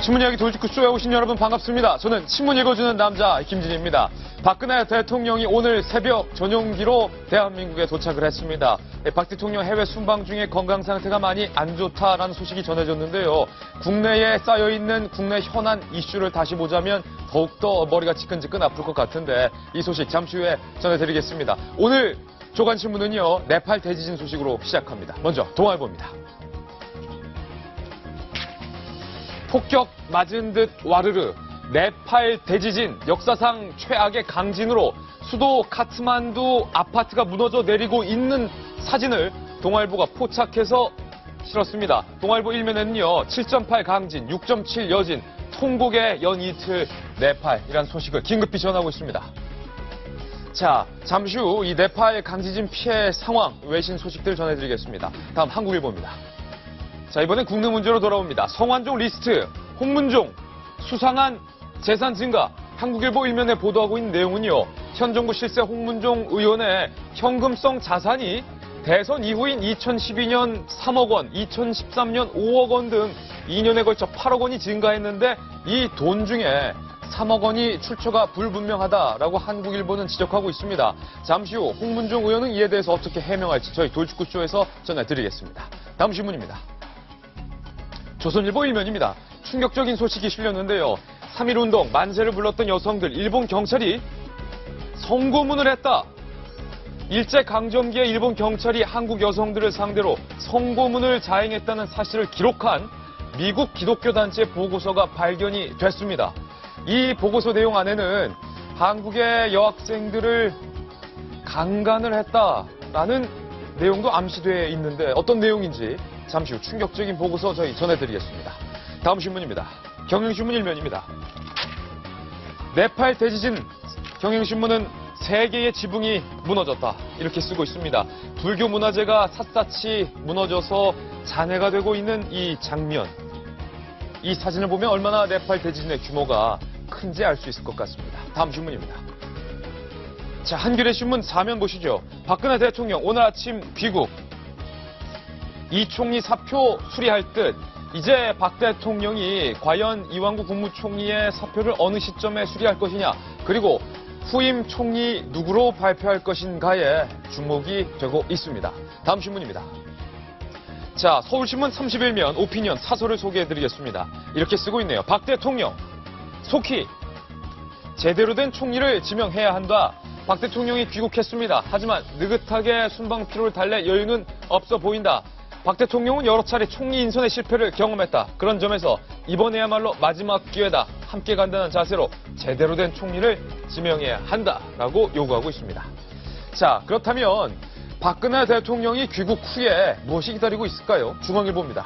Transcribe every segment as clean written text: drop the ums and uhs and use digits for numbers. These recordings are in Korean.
신문 이야기 돌직구쇼에 오신 여러분 반갑습니다. 저는 신문 읽어주는 남자 김진희입니다. 박근혜 대통령이 오늘 새벽 전용기로 대한민국에 도착을 했습니다. 박 대통령 해외 순방 중에 건강 상태가 많이 안 좋다라는 소식이 전해졌는데요. 국내에 쌓여있는 국내 현안 이슈를 다시 보자면 더욱더 머리가 지끈지끈 아플 것 같은데 이 소식 잠시 후에 전해드리겠습니다. 오늘 조간신문은요, 네팔 대지진 소식으로 시작합니다. 먼저 동아일보입니다. 폭격 맞은 듯 와르르, 네팔 대지진 역사상 최악의 강진으로 수도 카트만두 아파트가 무너져 내리고 있는 사진을 동아일보가 포착해서 실었습니다. 동아일보 일면에는요, 7.8 강진, 6.7 여진, 통곡의 연 이틀 네팔이라는 소식을 긴급히 전하고 있습니다. 자, 잠시 후 이 네팔 강지진 피해 상황, 외신 소식들 전해드리겠습니다. 다음 한국일보입니다. 자, 이번엔 국내 문제로 돌아옵니다. 성완종 리스트, 홍문종, 수상한 재산 증가. 한국일보 일면에 보도하고 있는 내용은요, 현 정부 실세 홍문종 의원의 현금성 자산이 대선 이후인 2012년 3억 원, 2013년 5억 원 등 2년에 걸쳐 8억 원이 증가했는데 이 돈 중에 3억 원이 출처가 불분명하다라고 한국일보는 지적하고 있습니다. 잠시 후 홍문종 의원은 이에 대해서 어떻게 해명할지 저희 돌직구쇼에서 전해드리겠습니다. 다음 신문입니다. 조선일보 일면입니다. 충격적인 소식이 실렸는데요. 3.1운동 만세를 불렀던 여성들, 일본 경찰이 성고문을 했다. 일제강점기에 일본 경찰이 한국 여성들을 상대로 성고문을 자행했다는 사실을 기록한 미국 기독교 단체 보고서가 발견이 됐습니다. 이 보고서 내용 안에는 한국의 여학생들을 강간을 했다라는 내용도 암시되어 있는데 어떤 내용인지 잠시 후 충격적인 보고서 저희 전해드리겠습니다. 다음 신문입니다. 경향신문 일면입니다. 네팔 대지진, 경향신문은 세계의 지붕이 무너졌다 이렇게 쓰고 있습니다. 불교 문화재가 샅샅이 무너져서 잔해가 되고 있는 이 장면, 이 사진을 보면 얼마나 네팔 대지진의 규모가 큰지 알 수 있을 것 같습니다. 다음 신문입니다. 자, 한겨레 신문 사면 보시죠. 박근혜 대통령 오늘 아침 귀국. 이 총리 사표 수리할 듯. 이제 박 대통령이 과연 이완구 국무총리의 사표를 어느 시점에 수리할 것이냐, 그리고 후임 총리 누구로 발표할 것인가에 주목이 되고 있습니다. 다음 신문입니다. 자, 서울신문 31면 오피니언 사설을 소개해드리겠습니다. 이렇게 쓰고 있네요. 박 대통령 속히 제대로 된 총리를 지명해야 한다. 박 대통령이 귀국했습니다. 하지만 느긋하게 순방 피로를 달랠 여유는 없어 보인다. 박 대통령은 여러 차례 총리 인선의 실패를 경험했다. 그런 점에서 이번에야말로 마지막 기회다. 함께 간다는 자세로 제대로 된 총리를 지명해야 한다라고 요구하고 있습니다. 자, 그렇다면 박근혜 대통령이 귀국 후에 무엇이 기다리고 있을까요? 중앙일보입니다.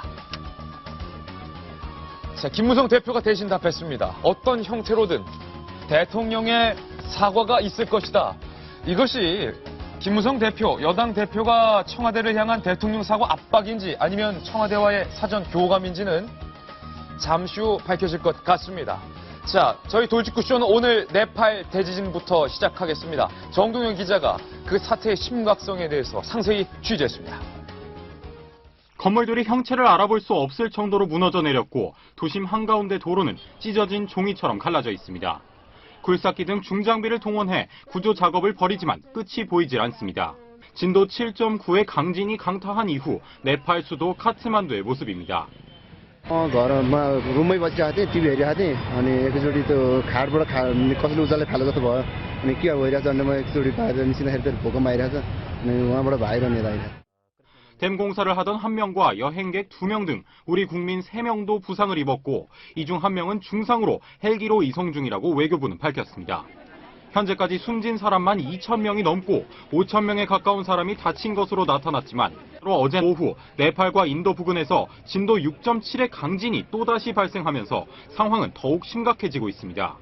자, 김무성 대표가 대신 답했습니다. 어떤 형태로든 대통령의 사과가 있을 것이다. 이것이 김무성 대표, 여당 대표가 청와대를 향한 대통령 사과 압박인지 아니면 청와대와의 사전 교감인지는 잠시 후 밝혀질 것 같습니다. 자, 저희 돌직구쇼는 오늘 네팔 대지진부터 시작하겠습니다. 정동영 기자가 그 사태의 심각성에 대해서 상세히 취재했습니다. 건물들이 형체를 알아볼 수 없을 정도로 무너져 내렸고 도심 한가운데 도로는 찢어진 종이처럼 갈라져 있습니다. 굴삭기 등 중장비를 동원해 구조 작업을 벌이지만 끝이 보이질 않습니다. 진도 7.9의 강진이 강타한 이후 네팔 수도 카트만두의 모습입니다. घरमा रुममै बसिरहेको थिएँ, टिभी हेरिरहेको थिएँ अनि एकचोटि त्यो खाडबाट कसैले उचाल्दै फाले जस्तो भयो अनि के भइरहेछ भने म एकचोटि बाहिर निस्किँदाखेरि चाहिँ भूकम्प आइरहेछ अनि उहाँबाट बाहिर निदाइरहेछ. 댐 공사를 하던 한 명과 여행객 2명 등 우리 국민 3명도 부상을 입었고 이 중 한 명은 중상으로 헬기로 이송 중이라고 외교부는 밝혔습니다. 현재까지 숨진 사람만 2,000명이 넘고 5,000명에 가까운 사람이 다친 것으로 나타났지만 어제 오후 네팔과 인도 부근에서 진도 6.7의 강진이 또다시 발생하면서 상황은 더욱 심각해지고 있습니다.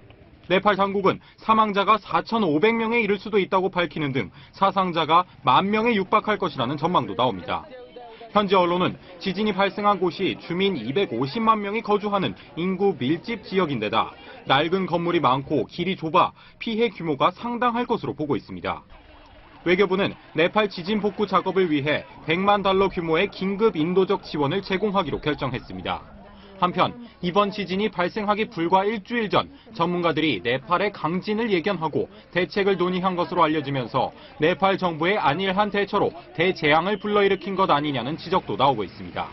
네팔 당국은 사망자가 4,500명에 이를 수도 있다고 밝히는 등 사상자가 10,000명에 육박할 것이라는 전망도 나옵니다. 현지 언론은 지진이 발생한 곳이 주민 250만 명이 거주하는 인구 밀집 지역인데다 낡은 건물이 많고 길이 좁아 피해 규모가 상당할 것으로 보고 있습니다. 외교부는 네팔 지진 복구 작업을 위해 $100만 규모의 긴급 인도적 지원을 제공하기로 결정했습니다. 한편 이번 지진이 발생하기 불과 일주일 전 전문가들이 네팔의 강진을 예견하고 대책을 논의한 것으로 알려지면서 네팔 정부의 안일한 대처로 대재앙을 불러일으킨 것 아니냐는 지적도 나오고 있습니다.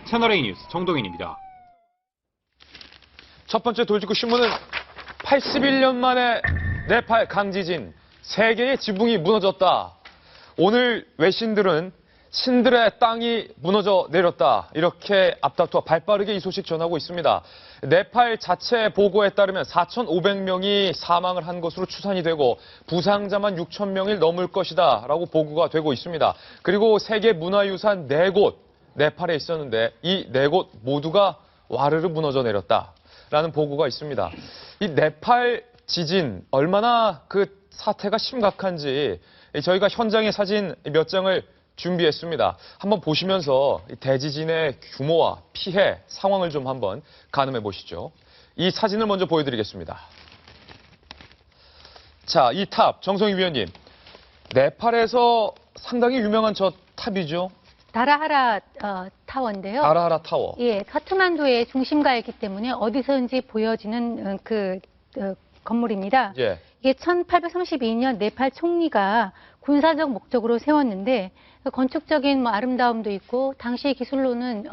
채널A 뉴스 정동인입니다. 첫 번째 돌직구 신문은 81년 만에 네팔 강지진, 세계의 지붕이 무너졌다. 오늘 외신들은 신들의 땅이 무너져 내렸다. 이렇게 앞다투어 발빠르게 이 소식 전하고 있습니다. 네팔 자체 보고에 따르면 4,500명이 사망을 한 것으로 추산이 되고 부상자만 6,000명이 넘을 것이다 라고 보고가 되고 있습니다. 그리고 세계 문화유산 4곳 네팔에 있었는데 이 4곳 모두가 와르르 무너져 내렸다라는 보고가 있습니다. 이 네팔 지진 얼마나 그 사태가 심각한지 저희가 현장의 사진 몇 장을 준비했습니다. 한번 보시면서 대지진의 규모와 피해 상황을 좀 한번 가늠해 보시죠. 이 사진을 먼저 보여드리겠습니다. 자, 이 탑, 정성희 위원님. 네팔에서 상당히 유명한 저 탑이죠. 다라하라 타워인데요. 다라하라 타워. 예, 카트만두의 중심가에 있기 때문에 어디서든지 보여지는 건물입니다. 예. 이게 1832년 네팔 총리가 군사적 목적으로 세웠는데 건축적인 아름다움도 있고 당시 기술로는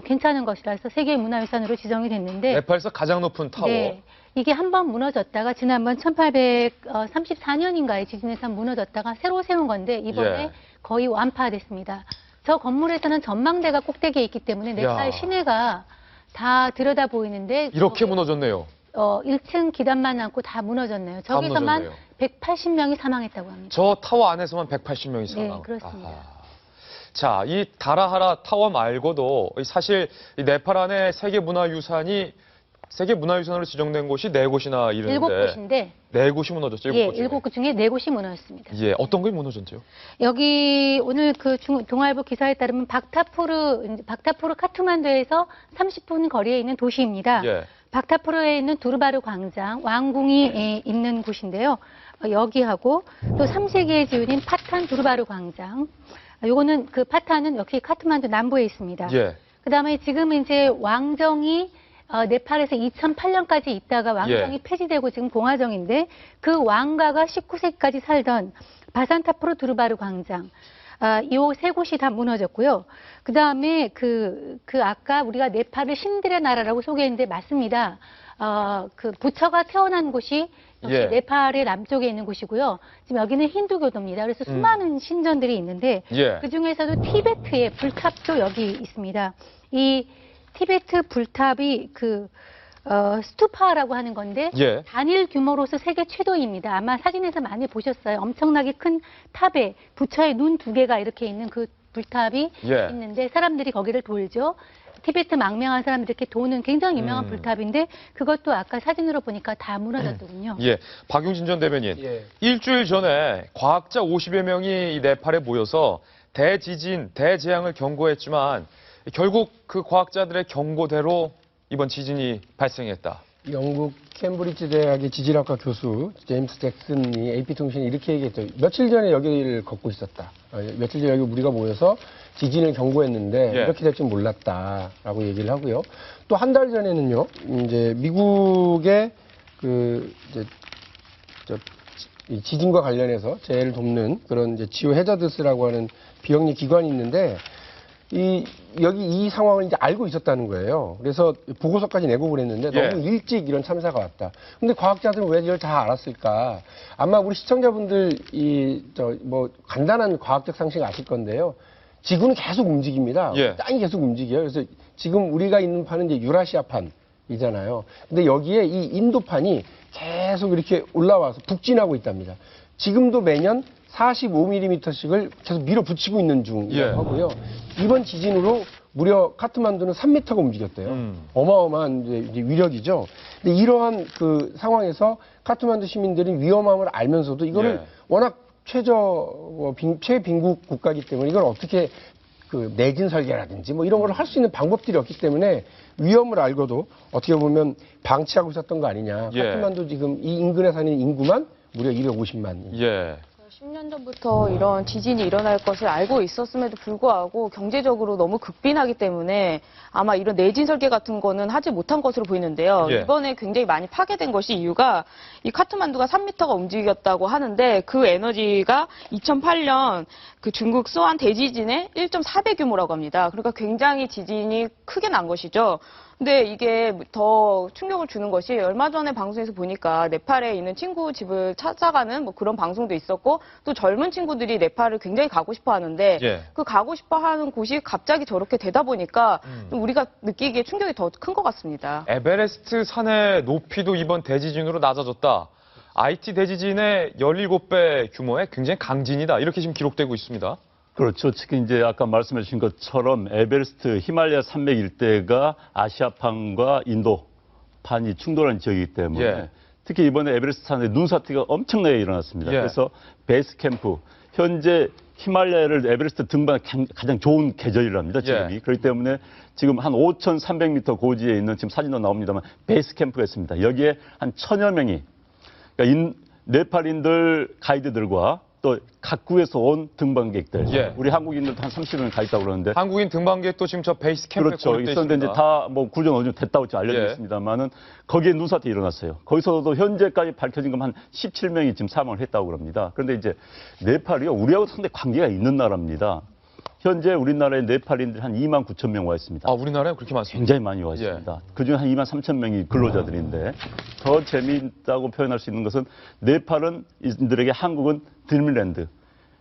괜찮은 것이라서 세계 문화유산으로 지정이 됐는데 네팔에서 가장 높은 타워. 네, 이게 한번 무너졌다가 지난번 1834년인가에 지진에서 무너졌다가 새로 세운 건데 이번에 예. 거의 완파됐습니다. 저 건물에서는 전망대가 꼭대기에 있기 때문에 네팔 야. 시내가 다 들여다 보이는데 이렇게 무너졌네요. 1층 기단만 남고 다 무너졌네요. 다 저기서만 무너졌네요. 180명이 사망했다고 합니다. 저 타워 안에서만 180명이 사망. 네, 그렇습니다. 아하. 자, 이 다라하라 타워 말고도 사실 이 네팔 안에 세계문화유산으로 지정된 곳이 4곳이나 이르는데 7곳인데 4곳이 무너졌죠. 7곳 예, 중에. 7곳 중에 4곳이 무너졌습니다. 예, 어떤 게 무너졌죠? 여기 오늘 그 동아일보 기사에 따르면 박타푸르 카트만두에서 30분 거리에 있는 도시입니다. 예. 박타푸르에 있는 두르바르 광장, 왕궁이 있는 곳인데요. 여기하고 또 3세기의 지은인 파탄 두르바르 광장. 요거는 그 파탄은 역시 카트만두 남부에 있습니다. 예. 그다음에 지금 이제 왕정이 네팔에서 2008년까지 있다가 왕정이 예. 폐지되고 지금 공화정인데 그 왕가가 19세기까지 살던 바산타프로 두르바르 광장. 요 3곳이 다 무너졌고요. 그 다음에 아까 우리가 네팔을 신들의 나라라고 소개했는데 맞습니다. 그 부처가 태어난 곳이 역시 예. 네팔의 남쪽에 있는 곳이고요. 지금 여기는 힌두교도입니다. 그래서 수많은 신전들이 있는데 예. 그 중에서도 티베트의 불탑도 여기 있습니다. 이 티베트 불탑이 스투파라고 하는 건데 예. 단일 규모로서 세계 최대입니다. 아마 사진에서 많이 보셨어요. 엄청나게 큰 탑에 부처의 눈 2개가 이렇게 있는 그 불탑이 예. 있는데 사람들이 거기를 돌죠. 티베트 망명한 사람들이 이렇게 도는 굉장히 유명한 불탑인데 그것도 아까 사진으로 보니까 다 무너졌거든요. 예. 박용진 전 대변인. 예. 일주일 전에 과학자 50여 명이 이 네팔에 모여서 대지진, 대재앙을 경고했지만 결국 그 과학자들의 경고대로 이번 지진이 발생했다. 영국 캠브리지 대학의 지질학과 교수 제임스 잭슨이 AP통신에 이렇게 얘기했죠. 며칠 전에 여기를 걷고 있었다. 며칠 전에 여기 우리가 모여서 지진을 경고했는데 예. 이렇게 될 줄 몰랐다라고 얘기를 하고요. 또 한 달 전에는요. 이제 미국의 이 지진과 관련해서 재해를 돕는 그런 이제 지오 해저드스라고 하는 비영리 기관이 있는데 여기 이 상황을 이제 알고 있었다는 거예요. 그래서 보고서까지 내고 그랬는데 예. 너무 일찍 이런 참사가 왔다. 근데 과학자들은 왜 이걸 다 알았을까? 아마 우리 시청자분들 간단한 과학적 상식 아실 건데요. 지구는 계속 움직입니다. 예. 땅이 계속 움직여요. 그래서 지금 우리가 있는 판은 이제 유라시아판이잖아요. 근데 여기에 이 인도판이 계속 이렇게 올라와서 북진하고 있답니다. 지금도 매년 45mm씩을 계속 밀어붙이고 있는 중이라고 예. 하고요. 이번 지진으로 무려 카트만두는 3m가 움직였대요. 어마어마한 이제 위력이죠. 근데 이러한 그 상황에서 카트만두 시민들은 위험함을 알면서도 이거를 예. 워낙 최빈국 국가이기 때문에 이걸 어떻게 내진 설계라든지 이런 걸 할 수 있는 방법들이 없기 때문에 위험을 알고도 어떻게 보면 방치하고 있었던 거 아니냐. 예. 카트만두 지금 이 인근에 사는 인구만 무려 250만. 예. 10년 전부터 이런 지진이 일어날 것을 알고 있었음에도 불구하고 경제적으로 너무 극빈하기 때문에 아마 이런 내진 설계 같은 거는 하지 못한 것으로 보이는데요. 예. 이번에 굉장히 많이 파괴된 것이 이유가 이 카트만두가 3m가 움직였다고 하는데 그 에너지가 2008년 그 중국 수안 대지진의 1.4배 규모라고 합니다. 그러니까 굉장히 지진이 크게 난 것이죠. 근데 이게 더 충격을 주는 것이 얼마 전에 방송에서 보니까 네팔에 있는 친구 집을 찾아가는 뭐 그런 방송도 있었고 또 젊은 친구들이 네팔을 굉장히 가고 싶어 하는데 예. 그 가고 싶어 하는 곳이 갑자기 저렇게 되다 보니까 좀 우리가 느끼기에 충격이 더 큰 것 같습니다. 에베레스트 산의 높이도 이번 대지진으로 낮아졌다. IT 대지진의 17배 규모의 굉장히 강진이다. 이렇게 지금 기록되고 있습니다. 그렇죠. 특히 이제 아까 말씀해 주신 것처럼 에베레스트 히말라야 산맥 일대가 아시아판과 인도판이 충돌한 지역이기 때문에 예. 특히 이번에 에베레스트 산에 눈사태가 엄청나게 일어났습니다. 예. 그래서 베이스 캠프, 현재 히말라야를 에베레스트 등반 가장 좋은 계절이랍니다. 지금이. 예. 그렇기 때문에 지금 한 5,300m 고지에 있는 지금 사진도 나옵니다만 베이스 캠프가 있습니다. 여기에 한 1,000여 명이 그러니까 네팔인들 가이드들과 또 각국에서 온 등반객들, 예. 우리 한국인들도 한 30명 가 있다고 그러는데, 한국인 등반객도 지금 저 베이스 캠프에 그렇죠. 고립돼 있었는데 이제 있습니다. 다 뭐 구조는 어느 정도 됐다고 알려져 예. 있습니다만은 거기에 눈사태 일어났어요. 거기서도 현재까지 밝혀진 건 한 17명이 지금 사망을 했다고 그럽니다. 그런데 이제 네팔이요, 우리하고 상당히 관계가 있는 나라입니다. 현재 우리나라에 네팔인들이 한 2만 9천 명 와 있습니다. 아, 우리나라에 그렇게 많습니다. 굉장히 많이 와 있습니다. 그중에 한 2만 3천 명이 근로자들인데 더 재미있다고 표현할 수 있는 것은 네팔은 이들에게 한국은 드림랜드,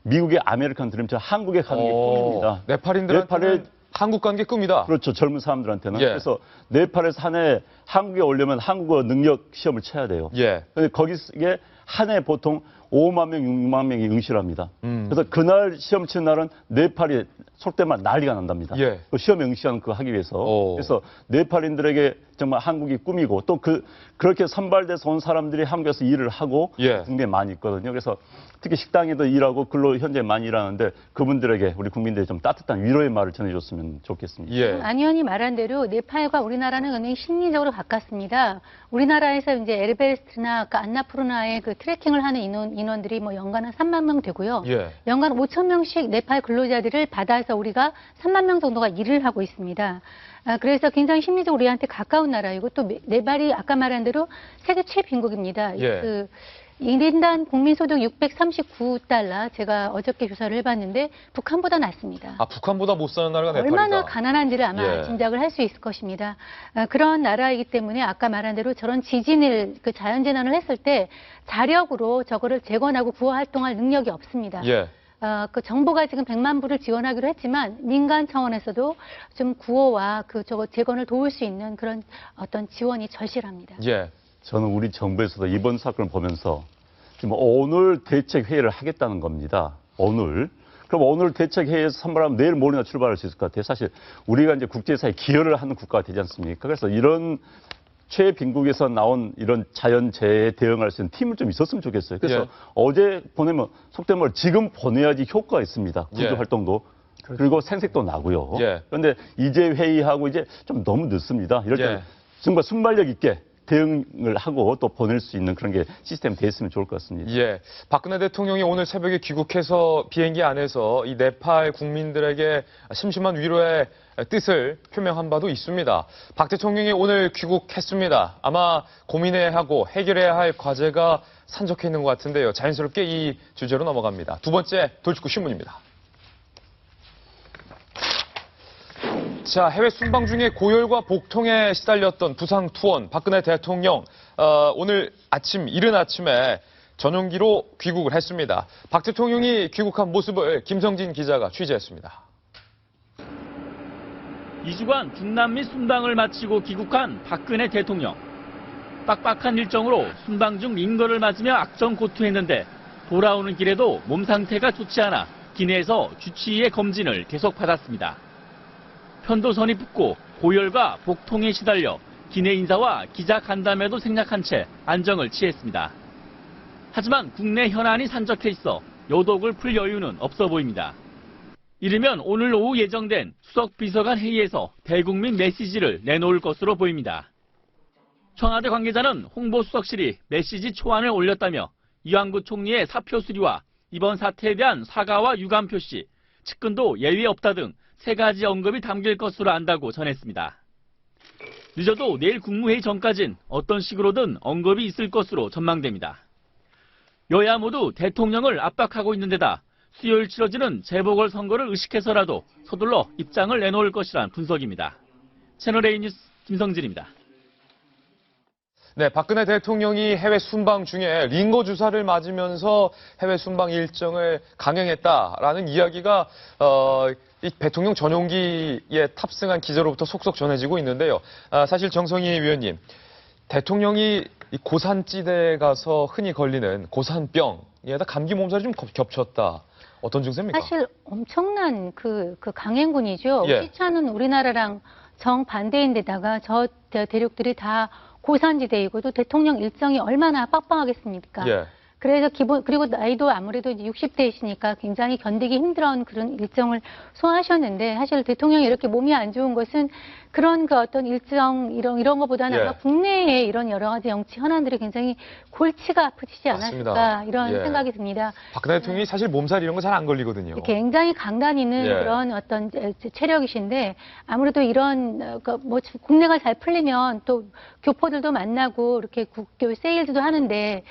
미국의 아메리칸 드림처럼 한국에 가는 게 꿈입니다. 네팔인들한테는 네팔의- 한국 가는 게 꿈이다. 그렇죠. 젊은 사람들한테는. 예. 그래서 네팔에서 한 해 한국에 오려면 한국어 능력 시험을 쳐야 돼요. 예. 근데 거기에 한 해 보통 5만 명, 6만 명이 응시합니다. 그래서 그날 시험 치는 날은 네팔이 속되면 난리가 난답니다. 예. 그 시험에 응시하는 거 하기 위해서. 오. 그래서 네팔인들에게 정말 한국이 꿈이고 또 그렇게 선발돼서 온 사람들이 한국에서 일을 하고 예. 굉장히 많이 있거든요. 그래서 특히 식당에도 일하고 근로 현재 많이 일하는데 그분들에게 우리 국민들이 좀 따뜻한 위로의 말을 전해줬으면 좋겠습니다. 예. 안 의원이 말한 대로 네팔과 우리나라는 굉장히 심리적으로 가깝습니다. 우리나라에서 이제 에베레스트나 아까 안나푸르나의 그 트레킹을 하는 인원들이 뭐 연간 한 3만 명 되고요. 예. 연간 5천 명씩 네팔 근로자들을 받아서 우리가 3만 명 정도가 일을 하고 있습니다. 그래서 굉장히 심리적으로 우리한테 가까운 나라이고 또 네팔이 아까 말한 대로 세계 최빈국입니다. 예. 그 1인당 국민소득 639달러, 제가 어저께 조사를 해봤는데 북한보다 낮습니다. 아, 북한보다 못 사는 나라가 네팔이다. 얼마나 가난한지를 아마 예. 짐작을 할 수 있을 것입니다. 그런 나라이기 때문에 아까 말한 대로 저런 지진을, 그 자연재난을 했을 때 자력으로 저거를 재건하고 구호 활동할 능력이 없습니다. 예. 그 정부가 지금 100만 불을 지원하기로 했지만 민간 차원에서도 좀 구호와 저거 재건을 도울 수 있는 그런 어떤 지원이 절실합니다. 예. 저는 우리 정부에서도 이번 사건을 보면서 지금 오늘 대책 회의를 하겠다는 겁니다. 오늘. 그럼 오늘 대책 회의에서 선발하면 내일 모레나 출발할 수 있을 것 같아요. 사실 우리가 이제 국제사회에 기여를 하는 국가가 되지 않습니까? 그래서 이런 최빈국에서 나온 이런 자연재해에 대응할 수 있는 팀을 좀 있었으면 좋겠어요. 그래서 예. 어제 보내면 속된 말 지금 보내야지 효과가 있습니다. 구조 예. 활동도. 그리고 생색도 나고요. 예. 그런데 이제 회의하고 이제 좀 너무 늦습니다. 이럴 때 예. 정말 순발력 있게 대응을 하고 또 보낼 수 있는 그런 게 시스템이 됐으면 좋을 것 같습니다. 예. 박근혜 대통령이 오늘 새벽에 귀국해서 비행기 안에서 이 네팔 국민들에게 심심한 위로의 뜻을 표명한 바도 있습니다. 박 대통령이 오늘 귀국했습니다. 아마 고민해야 하고 해결해야 할 과제가 산적해 있는 것 같은데요. 자연스럽게 이 주제로 넘어갑니다. 두 번째 돌직구 신문입니다. 자, 해외 순방 중에 고열과 복통에 시달렸던 부상 투원 박근혜 대통령 오늘 아침 이른 아침에 전용기로 귀국을 했습니다. 박 대통령이 귀국한 모습을 김성진 기자가 취재했습니다. 2주간 중남미 순방을 마치고 귀국한 박근혜 대통령. 빡빡한 일정으로 순방 중 링거를 맞으며 악정고투했는데 돌아오는 길에도 몸 상태가 좋지 않아 기내에서 주치의의 검진을 계속 받았습니다. 편도선이 붓고 고열과 복통에 시달려 기내 인사와 기자 간담회도 생략한 채 안정을 취했습니다. 하지만 국내 현안이 산적해 있어 요독을 풀 여유는 없어 보입니다. 이르면 오늘 오후 예정된 수석 비서관 회의에서 대국민 메시지를 내놓을 것으로 보입니다. 청와대 관계자는 홍보수석실이 메시지 초안을 올렸다며 이완구 총리의 사표 수리와 이번 사태에 대한 사과와 유감 표시, 측근도 예외 없다 등 3가지 언급이 담길 것으로 안다고 전했습니다. 늦어도 내일 국무회의 전까진 어떤 식으로든 언급이 있을 것으로 전망됩니다. 여야 모두 대통령을 압박하고 있는 데다 수요일 치러지는 재보궐선거를 의식해서라도 서둘러 입장을 내놓을 것이란 분석입니다. 채널A 뉴스 김성진입니다. 네, 박근혜 대통령이 해외 순방 중에 링거 주사를 맞으면서 해외 순방 일정을 강행했다라는 이야기가 이 대통령 전용기에 탑승한 기자로부터 속속 전해지고 있는데요. 사실 정성희 위원님, 대통령이 이 고산지대에 가서 흔히 걸리는 고산병에다 감기 몸살이 좀 겹쳤다. 어떤 증세입니까? 사실 엄청난 그 강행군이죠. 예. 시차는 우리나라랑 정반대인데다가 저 대륙들이 다 고산지대이고 또 대통령 일정이 얼마나 빡빡하겠습니까? 예. 그래서 그리고 나이도 아무래도 이제 60대이시니까 굉장히 견디기 힘들어하는 그런 일정을 소화하셨는데 사실 대통령이 이렇게 몸이 안 좋은 것은 그런 그 어떤 일정 이런 것보다는 예. 아마 국내에 이런 여러 가지 정치 현안들이 굉장히 골치가 아프시지 않았을까 맞습니다. 이런 예. 생각이 듭니다. 박근혜 대통령이 사실 몸살 이런 거 잘 안 걸리거든요. 굉장히 강단 있는 예. 그런 어떤 체력이신데 아무래도 이런 뭐 국내가 잘 풀리면 또 교포들도 만나고 이렇게 국교 세일즈도 하는데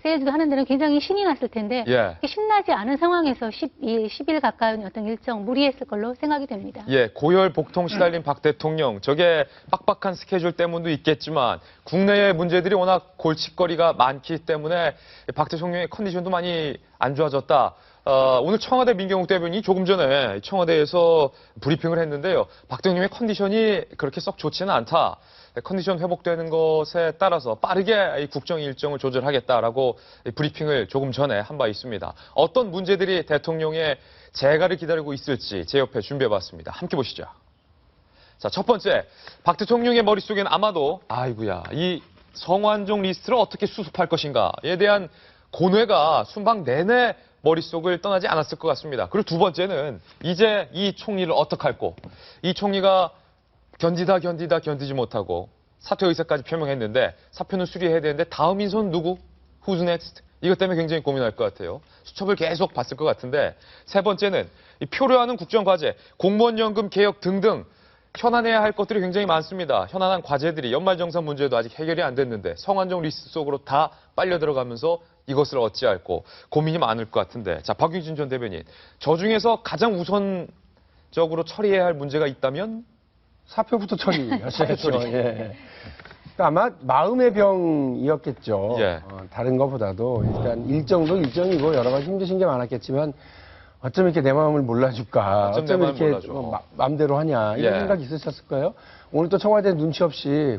세일즈도 하는 데는 굉장히 신이 났을 텐데 예. 신나지 않은 상황에서 10일 가까운 어떤 일정 무리했을 걸로 생각이 됩니다. 예, 고열 복통 시달린 박 대통령, 저게 빡빡한 스케줄 때문도 있겠지만 국내의 문제들이 워낙 골칫거리가 많기 때문에 박 대통령의 컨디션도 많이 안 좋아졌다. 오늘 청와대 민경욱 대변인이 조금 전에 청와대에서 브리핑을 했는데요. 박 대통령의 컨디션이 그렇게 썩 좋지는 않다. 컨디션 회복되는 것에 따라서 빠르게 이 국정 일정을 조절하겠다라고 브리핑을 조금 전에 한 바 있습니다. 어떤 문제들이 대통령의 재가를 기다리고 있을지 제 옆에 준비해봤습니다. 함께 보시죠. 자, 첫 번째, 박 대통령의 머릿속엔 아마도 아이고야, 이 성완종 리스트를 어떻게 수습할 것인가에 대한 고뇌가 순방 내내 머릿속을 떠나지 않았을 것 같습니다. 그리고 두 번째는 이제 이 총리를 어떡할꼬, 이 총리가 견디지 못하고 사퇴 의사까지 표명했는데 사표는 수리해야 되는데 다음 인선 누구? Who's next? 이것 때문에 굉장히 고민할 것 같아요. 수첩을 계속 봤을 것 같은데 세 번째는 이 표류하는 국정과제, 공무원연금 개혁 등등 현안해야 할 것들이 굉장히 많습니다. 현안한 과제들이 연말정산 문제도 아직 해결이 안 됐는데 성완종 리스트 속으로 다 빨려 들어가면서 이것을 어찌할꼬 고민이 많을 것 같은데 자, 박용진 전 대변인, 저 중에서 가장 우선적으로 처리해야 할 문제가 있다면? 사표부터 처리하셔야죠. 처리. 예. 그러니까 아마 마음의 병이었겠죠. 예. 다른 것보다도 일단 일정도 일정이고 여러 가지 힘드신 게 많았겠지만 어쩜 이렇게 내 마음을 몰라줄까? 어쩜 내 마음을 이렇게 몰라줘. 마음대로 하냐? 이런 예. 생각이 있으셨을 거예요. 오늘 또 청와대 눈치 없이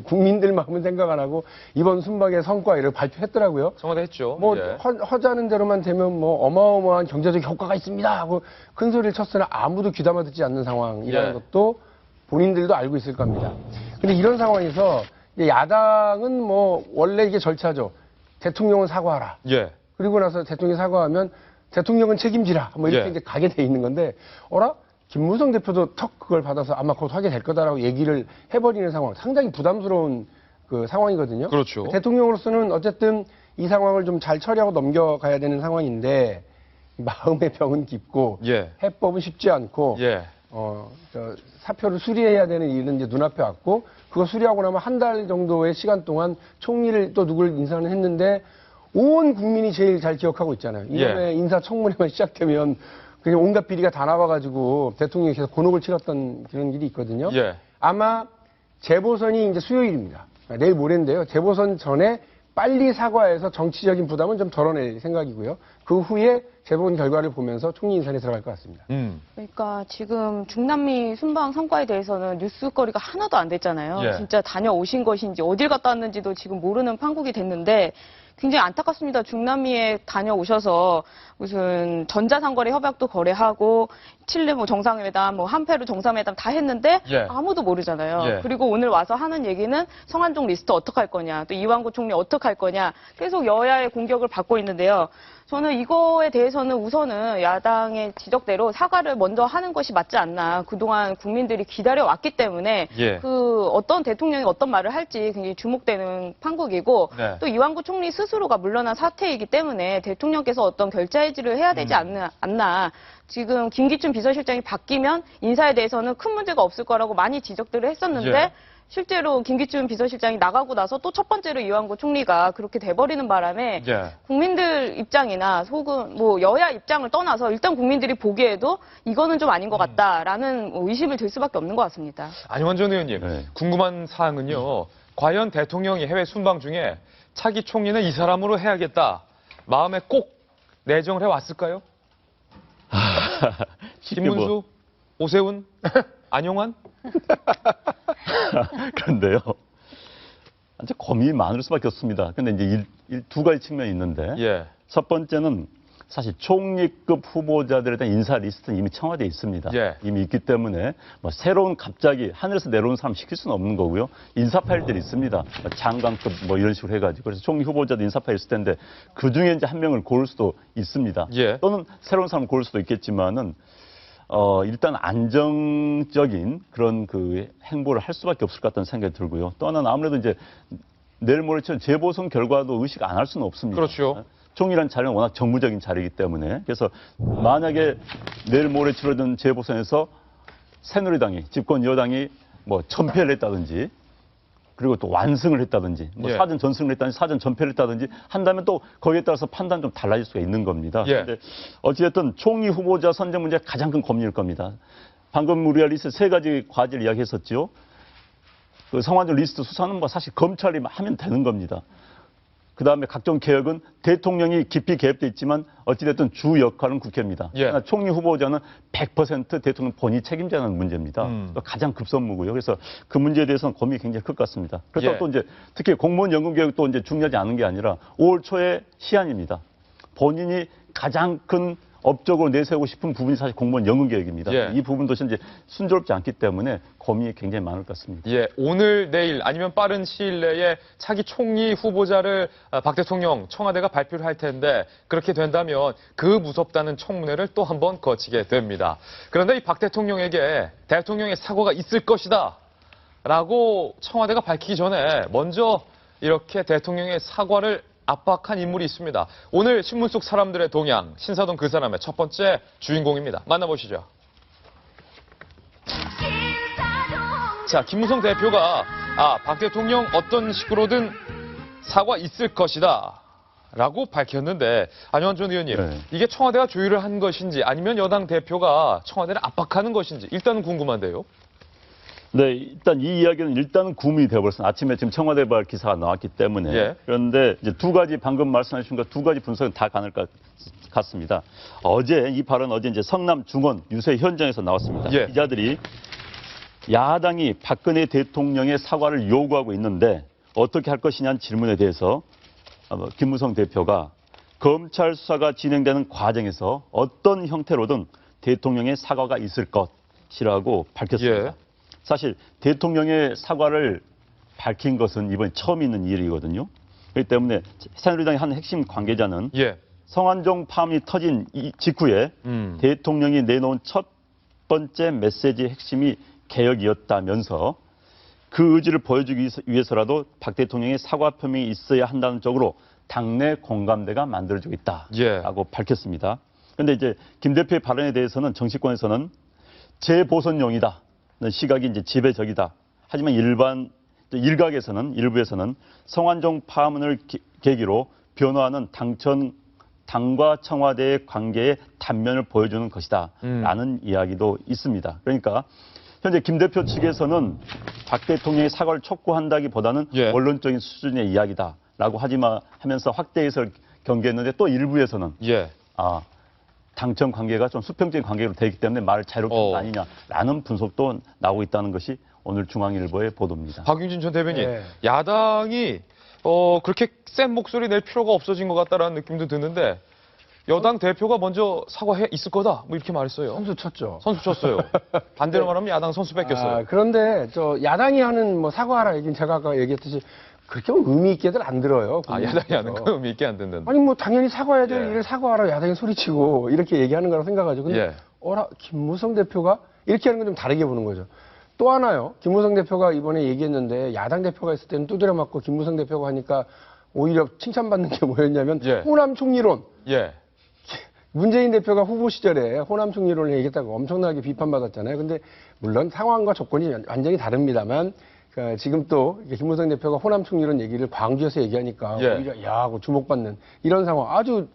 국민들 마음은 생각 안 하고 이번 순방의 성과 이를 발표했더라고요. 청와대 했죠. 뭐 예. 허자는 대로만 되면 뭐 어마어마한 경제적 효과가 있습니다 하고 큰 소리를 쳤으나 아무도 귀담아 듣지 않는 상황이라는 예. 것도 본인들도 알고 있을 겁니다. 근데 이런 상황에서 이제 야당은 뭐 원래 이게 절차죠. 대통령은 사과하라. 예. 그리고 나서 대통령이 사과하면 대통령은 책임지라. 뭐 이렇게 예. 이제 가게 돼 있는 건데 어라? 김무성 대표도 턱 그걸 받아서 아마 곧 하게 될 거다라고 얘기를 해버리는 상황. 상당히 부담스러운 그 상황이거든요. 그렇죠. 대통령으로서는 어쨌든 이 상황을 좀 잘 처리하고 넘겨가야 되는 상황인데 마음의 병은 깊고 예. 해법은 쉽지 않고 예. 사표를 수리해야 되는 일은 이제 눈앞에 왔고 그거 수리하고 나면 한 달 정도의 시간 동안 총리를 또 누굴 인사를 했는데 온 국민이 제일 잘 기억하고 있잖아요. 이번에 인사청문회만 시작되면 그냥 온갖 비리가 다 나와가지고 대통령이 계속 곤혹을 치렀던 그런 일이 있거든요. 예. 아마 재보선이 이제 수요일입니다. 내일 모레인데요. 재보선 전에 빨리 사과해서 정치적인 부담은 좀 덜어낼 생각이고요. 그 후에 재보선 결과를 보면서 총리 인선에 들어갈 것 같습니다. 그러니까 지금 중남미 순방 성과에 대해서는 뉴스거리가 하나도 안 됐잖아요. 예. 진짜 다녀오신 것인지 어딜 갔다 왔는지도 지금 모르는 판국이 됐는데 굉장히 안타깝습니다. 중남미에 다녀오셔서 무슨 전자상거래 협약도 거래하고 칠레 뭐 정상회담, 뭐 한페루 정상회담 다 했는데 예. 아무도 모르잖아요. 예. 그리고 오늘 와서 하는 얘기는 성완종 리스트 어떻게 할 거냐, 또 이완구 총리 어떻게 할 거냐 계속 여야의 공격을 받고 있는데요. 저는 이거에 대해서는 우선은 야당의 지적대로 사과를 먼저 하는 것이 맞지 않나. 그동안 국민들이 기다려왔기 때문에 예. 그 어떤 대통령이 어떤 말을 할지 굉장히 주목되는 판국이고 네. 또 이완구 총리 스스로가 물러난 사태이기 때문에 대통령께서 어떤 결자해지를 해야 되지 않나. 지금 김기춘 비서실장이 바뀌면 인사에 대해서는 큰 문제가 없을 거라고 많이 지적들을 했었는데 예. 실제로 김기춘 비서실장이 나가고 나서 또 첫 번째로 이완구 총리가 그렇게 돼버리는 바람에 예. 국민들 입장이나 혹은 뭐 여야 입장을 떠나서 일단 국민들이 보기에도 이거는 좀 아닌 것 같다라는 의심을 들 수밖에 없는 것 같습니다. 안영환 전 의원님, 네. 궁금한 사항은요. 과연 대통령이 해외 순방 중에 차기 총리는 이 사람으로 해야겠다. 마음에 꼭 내정을 해왔을까요? 김문수, 오세훈, 안영환? 그런데요. 이제 고민이 많을 수밖에 없습니다. 근데 이제 두 가지 측면이 있는데 예. 첫 번째는 사실 총리급 후보자들에 대한 인사 리스트는 이미 청와대에 있습니다. 예. 이미 있기 때문에 뭐 새로운 갑자기 하늘에서 내려온 사람 시킬 수는 없는 거고요. 인사 파일들이 있습니다. 뭐 장관급 뭐 이런 식으로 해가지고 그래서 총리 후보자도 인사 파일 있을 텐데 그 중에 이제 한 명을 고를 수도 있습니다. 예. 또는 새로운 사람을 고를 수도 있겠지만은 일단 안정적인 그런 그 행보를 할 수밖에 없을 것 같다는 생각이 들고요. 또 하나는 아무래도 이제 내일 모레처럼 재보선 결과도 의식 안 할 수는 없습니다. 그렇죠. 총리란 자리는 워낙 정무적인 자리이기 때문에 그래서 만약에 내일 모레 치러진 재보선에서 새누리당이 집권 여당이 뭐 전패를 했다든지 그리고 또 완승을 했다든지 뭐 예. 사전 전승을 했다든지 사전 전패를 했다든지 한다면 또 거기에 따라서 판단 좀 달라질 수가 있는 겁니다. 예. 그런데 어찌됐든 총리 후보자 선정 문제가 가장 큰 고민일 겁니다. 방금 우리가 리스트 세 가지 과제를 이야기했었죠. 그 성완종 리스트 수사는 뭐 사실 검찰이 하면 되는 겁니다. 그 다음에 각종 개혁은 대통령이 깊이 개입돼 있지만 어찌됐든 주 역할은 국회입니다. 예. 그러나 총리 후보자는 100% 대통령 본인이 책임져야 하는 문제입니다. 가장 급선무고요. 그래서 그 문제에 대해서는 고민이 굉장히 클 것 같습니다. 그래서 예. 또 이제 특히 공무원 연금 개혁도 이제 중요하지 않은 게 아니라 5월 초에 시한입니다. 본인이 가장 큰 업적으로 내세우고 싶은 부분이 사실 공무원 연금 개혁입니다. 예. 이 부분도 이제 순조롭지 않기 때문에 고민이 굉장히 많을 것 같습니다. 예, 오늘, 내일 아니면 빠른 시일 내에 차기 총리 후보자를 박 대통령 청와대가 발표를 할 텐데 그렇게 된다면 그 무섭다는 청문회를 또 한 번 거치게 됩니다. 그런데 이 박 대통령에게 대통령의 사과가 있을 것이다 라고 청와대가 밝히기 전에 먼저 이렇게 대통령의 사과를 압박한 인물이 있습니다. 오늘 신문 속 사람들의 동향, 신사동 그 사람의 첫 번째 주인공입니다. 만나보시죠. 자, 김무성 대표가 박 대통령 어떤 식으로든 사과 있을 것이다 라고 밝혔는데 안영환 전 의원님, 네. 이게 청와대가 조율을 한 것인지 아니면 여당 대표가 청와대를 압박하는 것인지 일단은 궁금한데요. 네, 일단 이 이야기는 일단은 구문이 되어버렸습니다. 아침에 지금 청와대발 기사가 나왔기 때문에. 예. 그런데 이제 두 가지 방금 말씀해 주신 것 두 가지 분석은 다 가능할 것 같습니다. 어제 이 발언 어제 이제 성남 중원 유세 현장에서 나왔습니다. 예. 기자들이 야당이 박근혜 대통령의 사과를 요구하고 있는데 어떻게 할 것이냐는 질문에 대해서 김무성 대표가 검찰 수사가 진행되는 과정에서 어떤 형태로든 대통령의 사과가 있을 것이라고 밝혔습니다. 예. 사실 대통령의 사과를 밝힌 것은 이번에 처음 있는 일이거든요. 그렇기 때문에 새누리당의 한 핵심 관계자는 예. 성완종 파문이 터진 직후에 대통령이 내놓은 첫 번째 메시지의 핵심이 개혁이었다면서 그 의지를 보여주기 위해서라도 박 대통령의 사과 표명이 있어야 한다는 쪽으로 당내 공감대가 만들어지고 있다라고 밝혔습니다. 그런데 이제 김 대표의 발언에 대해서는 정치권에서는 재보선용이다. 시각이 이제 지배적이다. 하지만 일부에서는 성완종 파문을 계기로 변화하는 당과 청와대의 관계의 단면을 보여주는 것이다. 라는 이야기도 있습니다. 그러니까 현재 김 대표 측에서는 박 대통령의 사과를 촉구한다기보다는 예. 원론적인 수준의 이야기다라고 하면서 확대해서 경계했는데 또 일부에서는 예. 당청 관계가 좀 수평적인 관계로 되기 때문에 말을 자유롭게 하는 거 아니냐라는 분석도 나오고 있다는 것이 오늘 중앙일보의 보도입니다. 박용진 전 대변인, 네. 야당이 그렇게 센 목소리 낼 필요가 없어진 것 같다라는 느낌도 드는데 여당 대표가 먼저 사과해 있을 거다 뭐 이렇게 말했어요. 선수 쳤죠. 선수 쳤어요. 반대로 말하면 야당 선수 뺏겼어요. 그런데 야당이 하는 뭐 사과하라 얘기는 제가 아까 얘기했듯이 그렇게 의미 있게들 안 들어요. 아, 야당이 하는 거 의미 있게 안 듣는다. 아니 뭐 당연히 사과해야죠. 예. 이를 사과하라 야당이 소리치고 이렇게 얘기하는 거라고 생각하죠. 근데 예. 어라 김무성 대표가 이렇게 하는 건 좀 다르게 보는 거죠. 또 하나요. 김무성 대표가 이번에 얘기했는데 야당 대표가 있을 때는 두드려 맞고 김무성 대표가 하니까 오히려 칭찬받는 게 뭐였냐면 예. 호남 총리론. 예. 문재인 대표가 후보 시절에 호남 총리론을 얘기했다고 엄청나게 비판받았잖아요. 근데 물론 상황과 조건이 완전히 다릅니다만 그러니까 지금 또 김무성 대표가 호남 총리론 얘기를 광주에서 얘기하니까 예. 오히려 야 주목받는 이런 상황 아주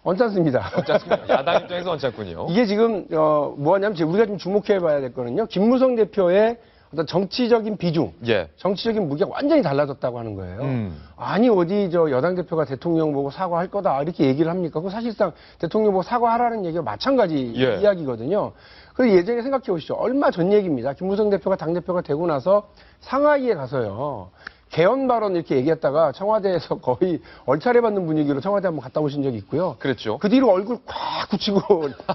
언짢습니다. 언짢습니다. 야당 입장에서 언짢군요. 이게 지금 뭐하냐면 우리가 좀 주목해봐야 될 거는요. 김무성 대표의 어떤 정치적인 비중, 예. 정치적인 무게가 완전히 달라졌다고 하는 거예요. 아니 어디 여당 대표가 대통령 보고 사과할 거다 이렇게 얘기를 합니까? 그 사실상 대통령 보고 사과하라는 얘기와 마찬가지 예. 이야기거든요. 그래서 예전에 생각해 보시죠. 얼마 전 얘기입니다. 김무성 대표가 당대표가 되고 나서 상하이에 가서요. 개헌 발언 이렇게 얘기했다가 청와대에서 거의 얼차례 받는 분위기로 청와대 한번 갔다 오신 적이 있고요. 그랬죠. 그 뒤로 얼굴 콱 굳히고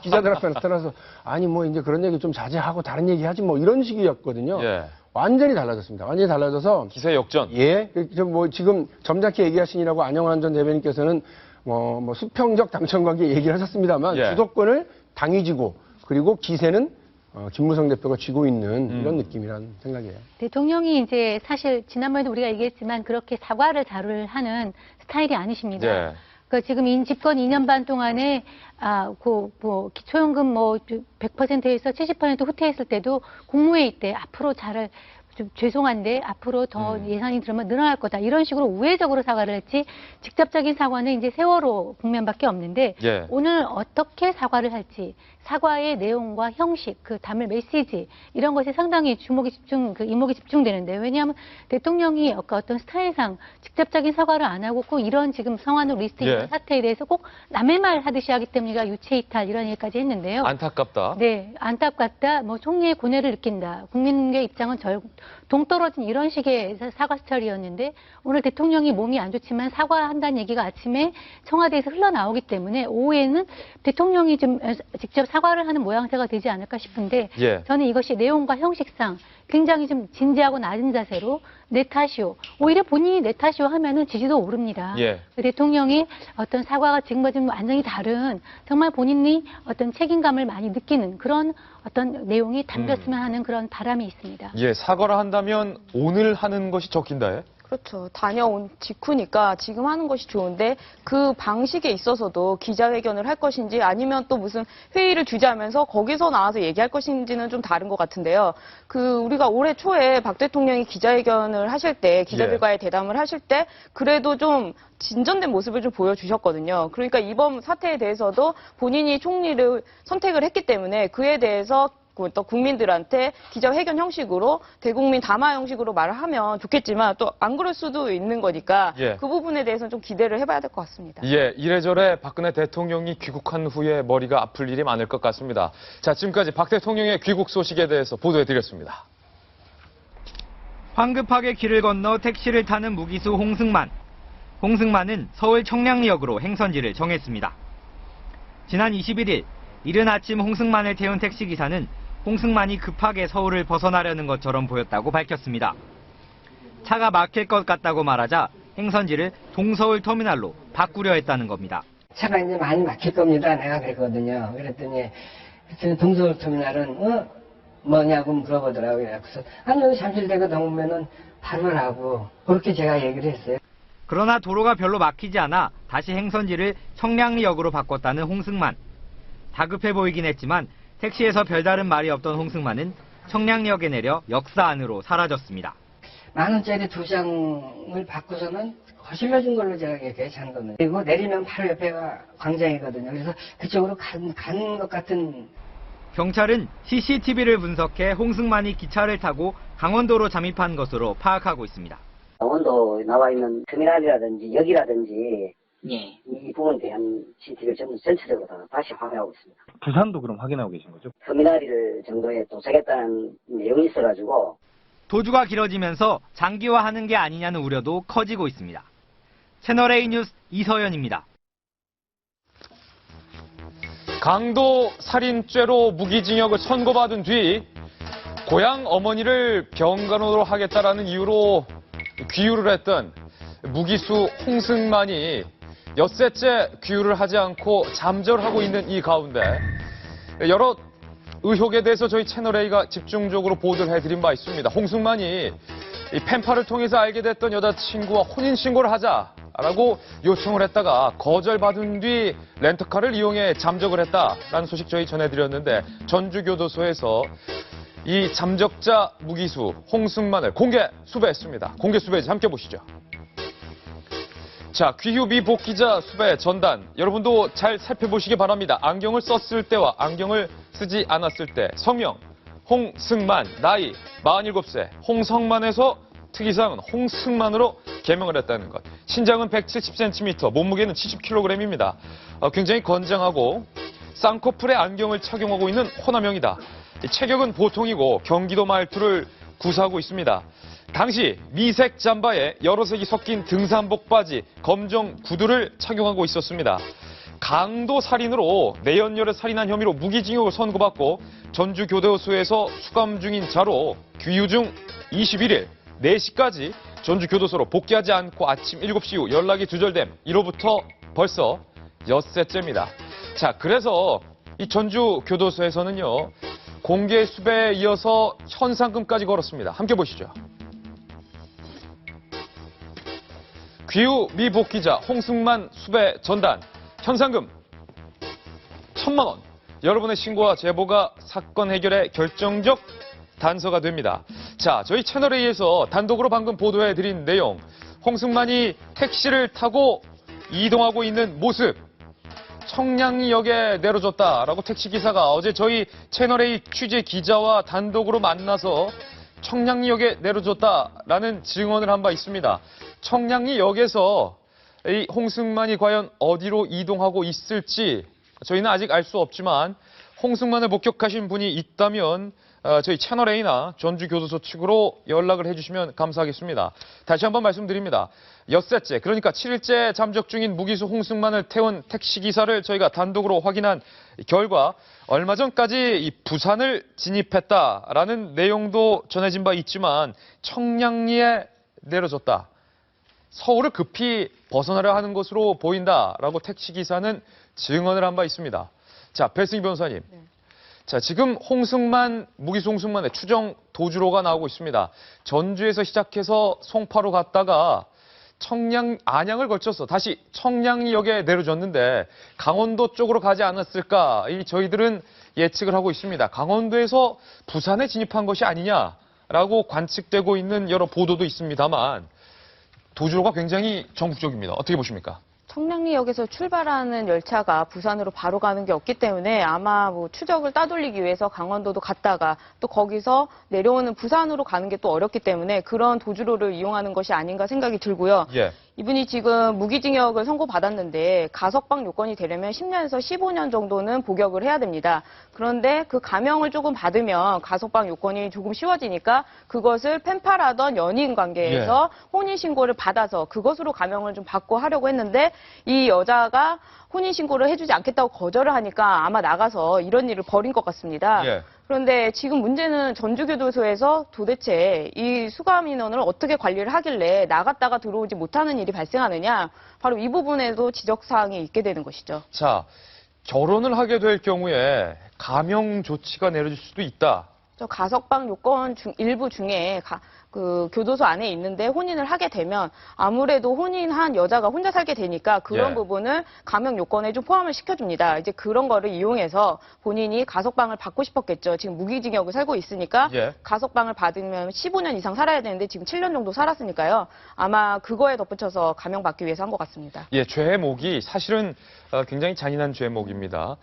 기자들 앞에 나타나서 아니 뭐 이제 그런 얘기 좀 자제하고 다른 얘기 하지 뭐 이런 식이었거든요. 예. 완전히 달라졌습니다. 완전히 달라져서 기세 역전. 예, 뭐 지금 점잖게 얘기하시니라고 안영환 전 대변인께서는 뭐 수평적 당청 관계 얘기를 하셨습니다만 예. 주도권을 당이 쥐고 그리고 기세는 김무성 대표가 쥐고 있는 이런 느낌이라는 생각이에요. 대통령이 이제 사실 지난번에도 우리가 얘기했지만 그렇게 사과를 자루를 하는 스타일이 아니십니다. 예. 그러니까 지금 집권 2년 반 동안에 기초연금 100%에서 70% 후퇴했을 때도 국무회의 때 앞으로 좀 죄송한데 앞으로 더 예산이 들어면 늘어날 거다 이런 식으로 우회적으로 사과를 했지 직접적인 사과는 이제 세월호 국면밖에 없는데 예. 오늘 어떻게 사과를 할지 사과의 내용과 형식, 그 담을 메시지 이런 것에 상당히 이목이 집중되는데 왜냐하면 대통령이 어떤 스타일상 직접적인 사과를 안 하고 꼭 이런 지금 성환호 리스트 예. 사태에 대해서 꼭 남의 말 하듯이 하기 때문에 유체이탈 이런 얘기까지 했는데요. 안타깝다. 네, 안타깝다. 총리의 고뇌를 느낀다. 국민의 입장은 동떨어진 이런 식의 사과 스타일이었는데 오늘 대통령이 몸이 안 좋지만 사과한다는 얘기가 아침에 청와대에서 흘러나오기 때문에 오후에는 대통령이 좀 직접 사과를 하는 모양새가 되지 않을까 싶은데 예. 저는 이것이 내용과 형식상 굉장히 좀 진지하고 낮은 자세로 내 탓이오. 오히려 본인이 내 탓이오 하면은 지지도 오릅니다. 예. 대통령이 어떤 사과가 지금과 좀 완전히 다른 정말 본인이 어떤 책임감을 많이 느끼는 그런 어떤 내용이 담겼으면 하는 그런 바람이 있습니다. 예, 사과를 한다면 오늘 하는 것이 적힌다에? 그렇죠. 다녀온 직후니까 지금 하는 것이 좋은데 그 방식에 있어서도 기자회견을 할 것인지 아니면 또 무슨 회의를 주재하면서 거기서 나와서 얘기할 것인지는 좀 다른 것 같은데요. 우리가 올해 초에 박 대통령이 기자회견을 하실 때 기자들과의 대담을 하실 때 그래도 좀 진전된 모습을 좀 보여주셨거든요. 그러니까 이번 사태에 대해서도 본인이 총리를 선택을 했기 때문에 그에 대해서 또 국민들한테 기자회견 형식으로 대국민 담화 형식으로 말을 하면 좋겠지만 또 안 그럴 수도 있는 거니까 예. 그 부분에 대해서는 좀 기대를 해봐야 될 것 같습니다. 예, 이래저래 박근혜 대통령이 귀국한 후에 머리가 아플 일이 많을 것 같습니다. 자, 지금까지 박 대통령의 귀국 소식에 대해서 보도해드렸습니다. 황급하게 길을 건너 택시를 타는 무기수 홍승만. 홍승만은 서울 청량리역으로 행선지를 정했습니다. 지난 21일 이른 아침 홍승만을 태운 택시기사는 홍승만이 급하게 서울을 벗어나려는 것처럼 보였다고 밝혔습니다. 차가 막힐 것 같다고 말하자 행선지를 동서울 터미널로 바꾸려 했다는 겁니다. 차가 이제 많이 막힐 겁니다. 내가 그랬거든요. 그랬더니 동서울 터미널은 뭐냐고 물어보더라고요. 그래서 아니 여기 잠실대가 넘으면은 바로 라고 그렇게 제가 얘기를 했어요. 그러나 도로가 별로 막히지 않아 다시 행선지를 청량리역으로 바꿨다는 홍승만. 다급해 보이긴 했지만 택시에서 별다른 말이 없던 홍승만은 청량역에 내려 역사 안으로 사라졌습니다. 10,000원짜리 2장을 받고서는 거실러준 걸로 제가 얘기해요, 잔돈을. 그리고 내리면 바로 옆에가 광장이거든요. 그래서 그쪽으로 가는 것 같은. 경찰은 CCTV를 분석해 홍승만이 기차를 타고 강원도로 잠입한 것으로 파악하고 있습니다. 강원도 나와 있는 터미널이라든지 역이라든지 예. 이 부분에 대한 CCTV를 전체적으로 다시 확인하고 있습니다. 부산도 그럼 확인하고 계신 거죠? 터미널 정도에 도착했다는 내용이 있어가지고 도주가 길어지면서 장기화하는 게 아니냐는 우려도 커지고 있습니다. 채널A 뉴스 이서연입니다. 강도 살인죄로 무기징역을 선고받은 뒤 고향 어머니를 병간호로 하겠다라는 이유로 귀유를 했던 무기수 홍승만이 엿새째 귀유를 하지 않고 잠적하고 있는 이 가운데 여러 의혹에 대해서 저희 채널A가 집중적으로 보도를 해드린 바 있습니다. 홍승만이 이 펜팔을 통해서 알게 됐던 여자친구와 혼인신고를 하자라고 요청을 했다가 거절받은 뒤 렌터카를 이용해 잠적을 했다라는 소식 저희 전해드렸는데 전주교도소에서 이 잠적자 무기수 홍승만을 공개 수배했습니다. 공개 수배지 함께 보시죠. 자, 귀휴 미복귀자 수배 전단 여러분도 잘 살펴보시기 바랍니다. 안경을 썼을 때와 안경을 쓰지 않았을 때 성명 홍승만, 나이 47세, 홍성만에서 특이사항은 홍승만으로 개명을 했다는 것. 신장은 170cm, 몸무게는 70kg입니다. 굉장히 건장하고 쌍꺼풀에 안경을 착용하고 있는 호남형이다. 체격은 보통이고 경기도 말투를 구사하고 있습니다. 당시 미색 잠바에 여러 색이 섞인 등산복 바지, 검정 구두를 착용하고 있었습니다. 강도 살인으로 내연녀를 살인한 혐의로 무기징역을 선고받고 전주교도소에서 수감 중인 자로 귀유 중 21일 4시까지 전주교도소로 복귀하지 않고 아침 7시 이후 연락이 두절됨. 이로부터 벌써 엿새째입니다. 자, 그래서 이 전주교도소에서는요, 공개 수배에 이어서 현상금까지 걸었습니다. 함께 보시죠. 귀유 미복귀자 홍승만 수배 전단. 현상금 1,000만 원. 여러분의 신고와 제보가 사건 해결에 결정적 단서가 됩니다. 자, 저희 채널A에서 단독으로 방금 보도해드린 내용. 홍승만이 택시를 타고 이동하고 있는 모습. 청량리역에 내려줬다라고 택시기사가 어제 저희 채널A 취재 기자와 단독으로 만나서 청량리역에 내려줬다라는 증언을 한 바 있습니다. 청량리역에서 이 홍승만이 과연 어디로 이동하고 있을지 저희는 아직 알 수 없지만 홍승만을 목격하신 분이 있다면 저희 채널A나 전주교도소 측으로 연락을 해주시면 감사하겠습니다. 다시 한번 말씀드립니다. 엿새째, 그러니까 7일째 잠적 중인 무기수 홍승만을 태운 택시기사를 저희가 단독으로 확인한 결과 얼마 전까지 이 부산을 진입했다라는 내용도 전해진 바 있지만 청량리에 내려줬다. 서울을 급히 벗어나려 하는 것으로 보인다라고 택시기사는 증언을 한 바 있습니다. 자, 배승희 변호사님. 네. 자, 지금 홍승만, 무기수 홍승만의 추정 도주로가 나오고 있습니다. 전주에서 시작해서 송파로 갔다가 안양을 거쳐서 다시 청량리역에 내려줬는데 강원도 쪽으로 가지 않았을까? 저희들은 예측을 하고 있습니다. 강원도에서 부산에 진입한 것이 아니냐라고 관측되고 있는 여러 보도도 있습니다만 도주로가 굉장히 전국적입니다. 어떻게 보십니까? 청량리역에서 출발하는 열차가 부산으로 바로 가는 게 없기 때문에 아마 뭐 추적을 따돌리기 위해서 강원도도 갔다가 또 거기서 내려오는 부산으로 가는 게 또 어렵기 때문에 그런 도주로를 이용하는 것이 아닌가 생각이 들고요. 예. 이분이 지금 무기징역을 선고받았는데 가석방 요건이 되려면 10년에서 15년 정도는 복역을 해야 됩니다. 그런데 그 감형을 조금 받으면 가석방 요건이 조금 쉬워지니까 그것을 펜팔하던 연인 관계에서 혼인신고를 받아서 그것으로 감형을 좀 받고 하려고 했는데 이 여자가 혼인신고를 해주지 않겠다고 거절을 하니까 아마 나가서 이런 일을 벌인 것 같습니다. 예. 그런데 지금 문제는 전주교도소에서 도대체 이 수감 인원을 어떻게 관리를 하길래 나갔다가 들어오지 못하는 일이 발생하느냐, 바로 이 부분에도 지적사항이 있게 되는 것이죠. 자, 결혼을 하게 될 경우에 감형 조치가 내려질 수도 있다. 가석방 요건 일부 중에 그 교도소 안에 있는데 혼인을 하게 되면 아무래도 혼인한 여자가 혼자 살게 되니까 그런 부분을 감형 요건에 좀 포함을 시켜줍니다. 이제 그런 거를 이용해서 본인이 가석방을 받고 싶었겠죠. 지금 무기징역을 살고 있으니까 가석방을 받으면 15년 이상 살아야 되는데 지금 7년 정도 살았으니까요. 아마 그거에 덧붙여서 감형 받기 위해서 한 것 같습니다. 예, 죄목이 사실은 굉장히 잔인한 죄목입니다.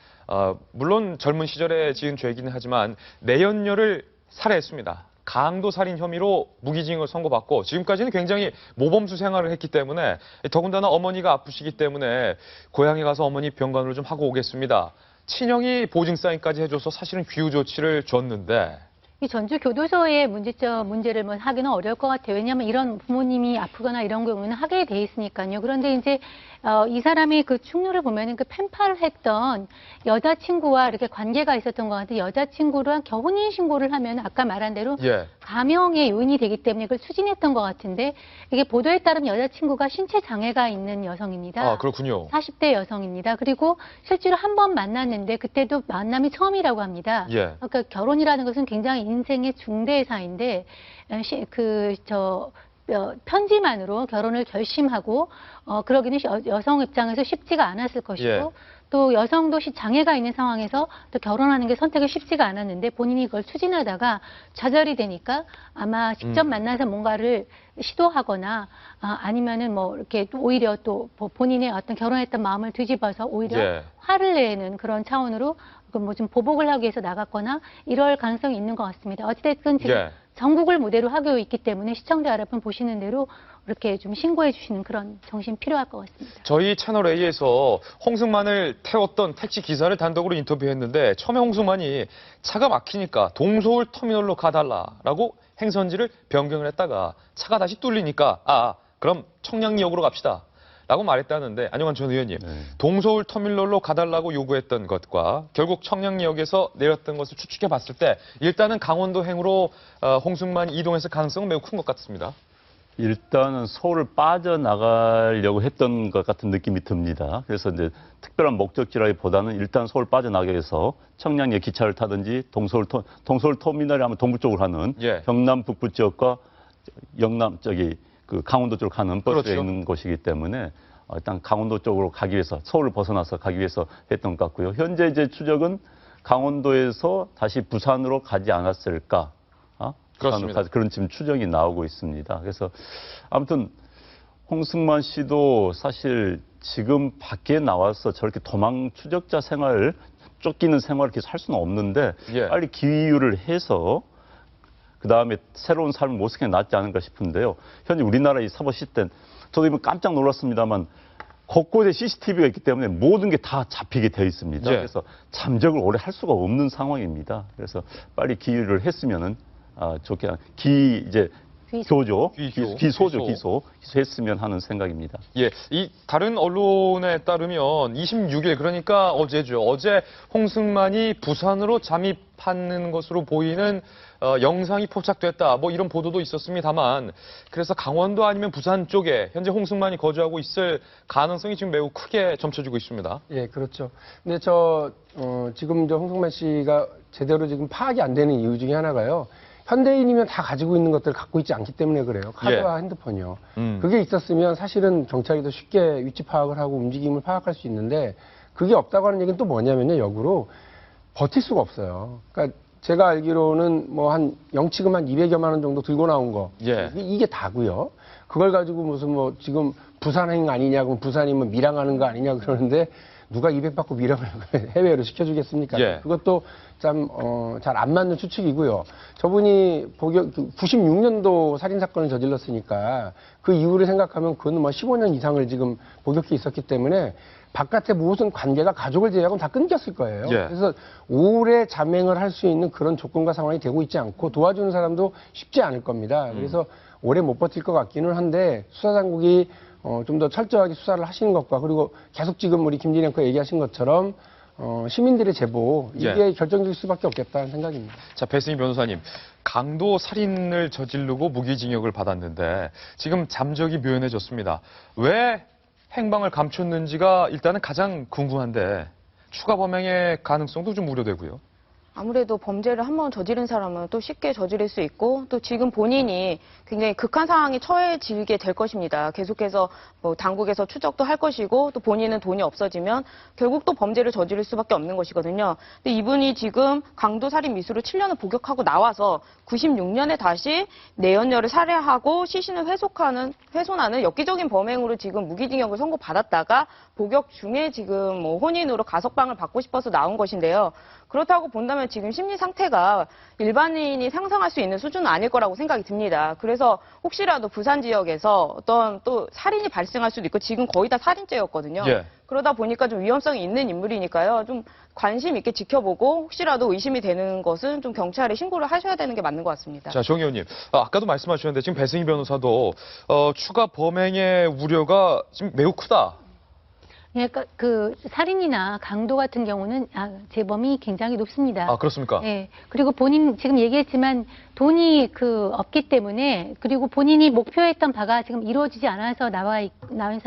물론 젊은 시절에 지은 죄이기는 하지만 내연녀를 살해했습니다. 강도 살인 혐의로 무기징역을 선고받고 지금까지는 굉장히 모범수 생활을 했기 때문에 더군다나 어머니가 아프시기 때문에 고향에 가서 어머니 병간호를 좀 하고 오겠습니다. 친형이 보증 사인까지 해줘서 사실은 귀유 조치를 줬는데 이 전주교도소의 문제를 하기는 어려울 것 같아요. 왜냐하면 이런 부모님이 아프거나 이런 경우는 하게 돼 있으니까요. 그런데 이제 이 사람의 그 충돌을 보면은 그 펜팔을 했던 여자친구와 이렇게 관계가 있었던 것 같은데 여자친구랑 혼인 신고를 하면 아까 말한 대로 예. 감형의 요인이 되기 때문에 그걸 추진했던 것 같은데 이게 보도에 따르면 여자친구가 신체 장애가 있는 여성입니다. 아, 그렇군요. 40대 여성입니다. 그리고 실제로 한 번 만났는데 그때도 만남이 처음이라고 합니다. 예. 그러니까 결혼이라는 것은 굉장히 인생의 중대사인데 편지만으로 결혼을 결심하고 그러기는 여성 입장에서 쉽지가 않았을 것이고 예. 또 여성도 장애가 있는 상황에서 또 결혼하는 게 선택이 쉽지가 않았는데 본인이 그걸 추진하다가 좌절이 되니까 아마 직접 만나서 뭔가를 시도하거나 아니면은 뭐 이렇게 오히려 또 본인의 어떤 결혼했던 마음을 뒤집어서 오히려 예. 화를 내는 그런 차원으로 뭐 좀 보복을 하기 위해서 나갔거나 이럴 가능성이 있는 것 같습니다. 어찌됐든 지금 예. 전국을 무대로 하고 있기 때문에 시청자 여러분 보시는 대로 이렇게 좀 신고해 주시는 그런 정신 필요할 것 같습니다. 저희 채널 A에서 홍승만을 태웠던 택시 기사를 단독으로 인터뷰했는데 처음에 홍승만이 차가 막히니까 동서울 터미널로 가달라라고 행선지를 변경을 했다가 차가 다시 뚫리니까 그럼 청량리역으로 갑시다. 라고 말했다는데 안녕한 전 의원님, 동서울 터미널로 가달라고 요구했던 것과 결국 청량리역에서 내렸던 것을 추측해 봤을 때 일단은 강원도행으로 홍승만이 이동했을 가능성은 매우 큰 것 같습니다. 일단은 서울을 빠져나가려고 했던 것 같은 느낌이 듭니다. 그래서 이제 특별한 목적지라기보다는 일단 서울 빠져나가기 위해서 청량리에 기차를 타든지 동서울 터미널이 하면 동부 쪽으로 하는 예. 경남 북부 지역과 영남 그 강원도 쪽으로 가는 버스가 그렇죠. 있는 곳이기 때문에 일단 강원도 쪽으로 가기 위해서 서울을 벗어나서 가기 위해서 했던 것 같고요. 현재 이제 추적은 강원도에서 다시 부산으로 가지 않았을까? 그렇습니다. 그런 지금 추정이 나오고 있습니다. 그래서 아무튼 홍승만 씨도 사실 지금 밖에 나와서 저렇게 도망 추적자 생활, 쫓기는 생활을 계속 할 수는 없는데 예. 빨리 기유를 해서 그 다음에 새로운 삶을 모색해 낫지 않은가 싶은데요. 현재 우리나라 이 사법 시스템, 저도 이번 깜짝 놀랐습니다만 곳곳에 CCTV가 있기 때문에 모든 게 다 잡히게 되어 있습니다. 예. 그래서 잠적을 오래 할 수가 없는 상황입니다. 그래서 빨리 기유를 했으면은 좋게 기소했으면 하는 생각입니다. 예, 이 다른 언론에 따르면 26일 그러니까 어제죠. 어제 홍승만이 부산으로 잠입하는 것으로 보이는 영상이 포착됐다. 뭐 이런 보도도 있었습니다만 그래서 강원도 아니면 부산 쪽에 현재 홍승만이 거주하고 있을 가능성이 지금 매우 크게 점쳐지고 있습니다. 예, 그렇죠. 근데 지금 홍승만 씨가 제대로 지금 파악이 안 되는 이유 중에 하나가요. 현대인이면 다 가지고 있는 것들을 갖고 있지 않기 때문에 그래요. 카드와 핸드폰이요. 그게 있었으면 사실은 경찰이 더 쉽게 위치 파악을 하고 움직임을 파악할 수 있는데 그게 없다고 하는 얘기는 또 뭐냐면요. 역으로 버틸 수가 없어요. 그러니까 제가 알기로는 뭐 한 영치금 한 200여만 원 정도 들고 나온 거. 예. 이게 다고요. 그걸 가지고 무슨 뭐 지금 부산행 아니냐, 그럼 부산이면 밀항하는 거 아니냐 그러는데 누가 200 받고 밀항을 해외로 시켜주겠습니까? 예. 그것도 참 잘 안 맞는 추측이고요. 저분이 96년도 살인사건을 저질렀으니까 그 이후를 생각하면 그건 뭐 15년 이상을 지금 복역해 있었기 때문에 바깥에 무슨 관계가 가족을 제외하고는 다 끊겼을 거예요. 예. 그래서 오래 잠행을 할 수 있는 그런 조건과 상황이 되고 있지 않고 도와주는 사람도 쉽지 않을 겁니다. 그래서 오래 못 버틸 것 같기는 한데 수사당국이 좀 더 철저하게 수사를 하시는 것과 그리고 계속 지금 우리 김진애 앵커 얘기하신 것처럼 시민들의 제보 이게 결정적일 수밖에 없겠다는 생각입니다. 자, 배승희 변호사님, 강도 살인을 저지르고 무기징역을 받았는데 지금 잠적이 묘연해졌습니다. 왜 행방을 감췄는지가 일단은 가장 궁금한데 추가 범행의 가능성도 좀 우려되고요. 아무래도 범죄를 한번 저지른 사람은 또 쉽게 저지를 수 있고 또 지금 본인이 굉장히 극한 상황에 처해지게 될 것입니다. 계속해서 뭐 당국에서 추적도 할 것이고 또 본인은 돈이 없어지면 결국 또 범죄를 저지를 수밖에 없는 것이거든요. 근데 이분이 지금 강도살인 미수로 7년을 복역하고 나와서 96년에 다시 내연녀를 살해하고 시신을 훼손하는 엽기적인 범행으로 지금 무기징역을 선고받았다가 복역 중에 지금 뭐 혼인으로 가석방을 받고 싶어서 나온 것인데요. 그렇다고 본다면 지금 심리 상태가 일반인이 상상할 수 있는 수준은 아닐 거라고 생각이 듭니다. 그래서 혹시라도 부산 지역에서 어떤 또 살인이 발생할 수도 있고 지금 거의 다 살인죄였거든요. 예. 그러다 보니까 좀 위험성이 있는 인물이니까요. 좀 관심 있게 지켜보고 혹시라도 의심이 되는 것은 좀 경찰에 신고를 하셔야 되는 게 맞는 것 같습니다. 자, 정 의원님, 아까도 말씀하셨는데 지금 배승희 변호사도 추가 범행의 우려가 지금 매우 크다. 그러니까 그 살인이나 강도 같은 경우는 재범이 굉장히 높습니다. 아, 그렇습니까? 네. 그리고 본인 지금 얘기했지만 돈이 없기 때문에 그리고 본인이 목표했던 바가 지금 이루어지지 않아서 나온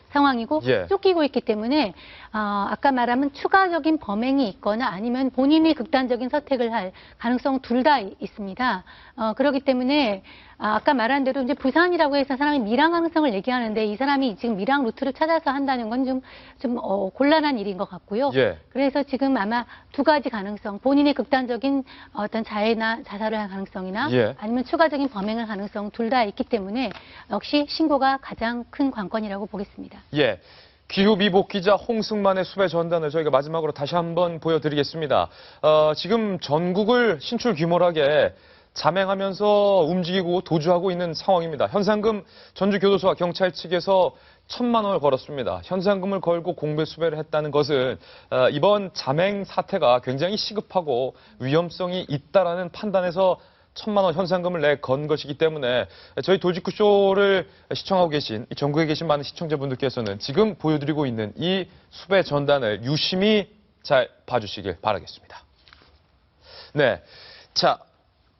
상황이고 예. 쫓기고 있기 때문에 아까 말하면 추가적인 범행이 있거나 아니면 본인이 극단적인 선택을 할 가능성 둘 다 있습니다. 그렇기 때문에 아까 말한 대로 이제 부산이라고 해서 사람이 밀항 가능성을 얘기하는데 이 사람이 지금 밀항 루트를 찾아서 한다는 건 좀 곤란한 일인 것 같고요. 예. 그래서 지금 아마 두 가지 가능성, 본인의 극단적인 어떤 자해나 자살을 할 가능성이나 예. 아니면 추가적인 범행을 가능성 둘 다 있기 때문에 역시 신고가 가장 큰 관건이라고 보겠습니다. 예. 기후미복 기자 홍승만의 수배 전단을 저희가 마지막으로 다시 한번 보여드리겠습니다. 지금 전국을 신출귀몰하게 잠행하면서 움직이고 도주하고 있는 상황입니다. 현상금 전주교도소와 경찰 측에서 1,000만 원을 걸었습니다. 현상금을 걸고 공배 수배를 했다는 것은 이번 잠행 사태가 굉장히 시급하고 위험성이 있다라는 판단에서 1,000만 원 현상금을 내건 것이기 때문에 저희 돌직구쇼를 시청하고 계신 전국에 계신 많은 시청자분들께서는 지금 보여드리고 있는 이 수배 전단을 유심히 잘 봐주시길 바라겠습니다. 네, 자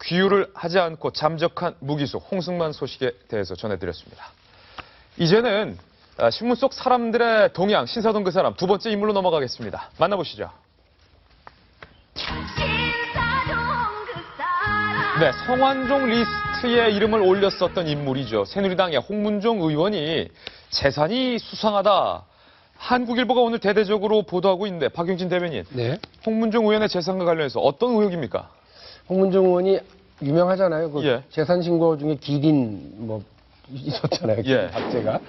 귀유를 하지 않고 잠적한 무기수 홍승만 소식에 대해서 전해드렸습니다. 이제는 신문 속 사람들의 동향, 신사동 그 사람 두 번째 인물로 넘어가겠습니다. 만나보시죠. 네, 성완종 리스트에 이름을 올렸었던 인물이죠. 새누리당의 홍문종 의원이 재산이 수상하다. 한국일보가 오늘 대대적으로 보도하고 있는데 박용진 대변인, 네. 홍문종 의원의 재산과 관련해서 어떤 의혹입니까? 홍문종 의원이 유명하잖아요. 그 예. 재산 신고 중에 기린 뭐 있었잖아요. 예. 박제가.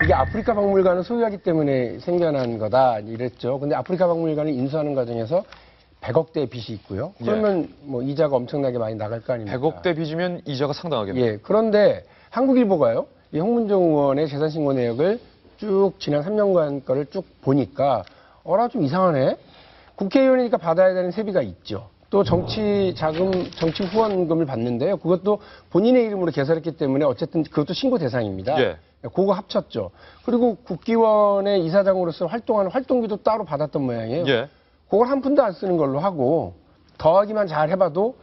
이게 아프리카 박물관을 소유하기 때문에 생겨난 거다 이랬죠. 근데 아프리카 박물관을 인수하는 과정에서 100억대 빚이 있고요. 그러면 뭐 이자가 엄청나게 많이 나갈 거 아닙니까? 100억대 빚이면 이자가 상당하겠네요. 예. 그런데 한국일보가요. 이 홍문종 의원의 재산 신고 내역을 쭉 지난 3년간 거를 쭉 보니까 좀 이상하네. 국회의원이니까 받아야 되는 세비가 있죠. 또 정치 자금, 정치 후원금을 받는데요. 그것도 본인의 이름으로 개설했기 때문에 어쨌든 그것도 신고 대상입니다. 예. 그거 합쳤죠. 그리고 국기원의 이사장으로서 활동하는 활동비도 따로 받았던 모양이에요. 예. 그걸 한 푼도 안 쓰는 걸로 하고 더하기만 잘 해봐도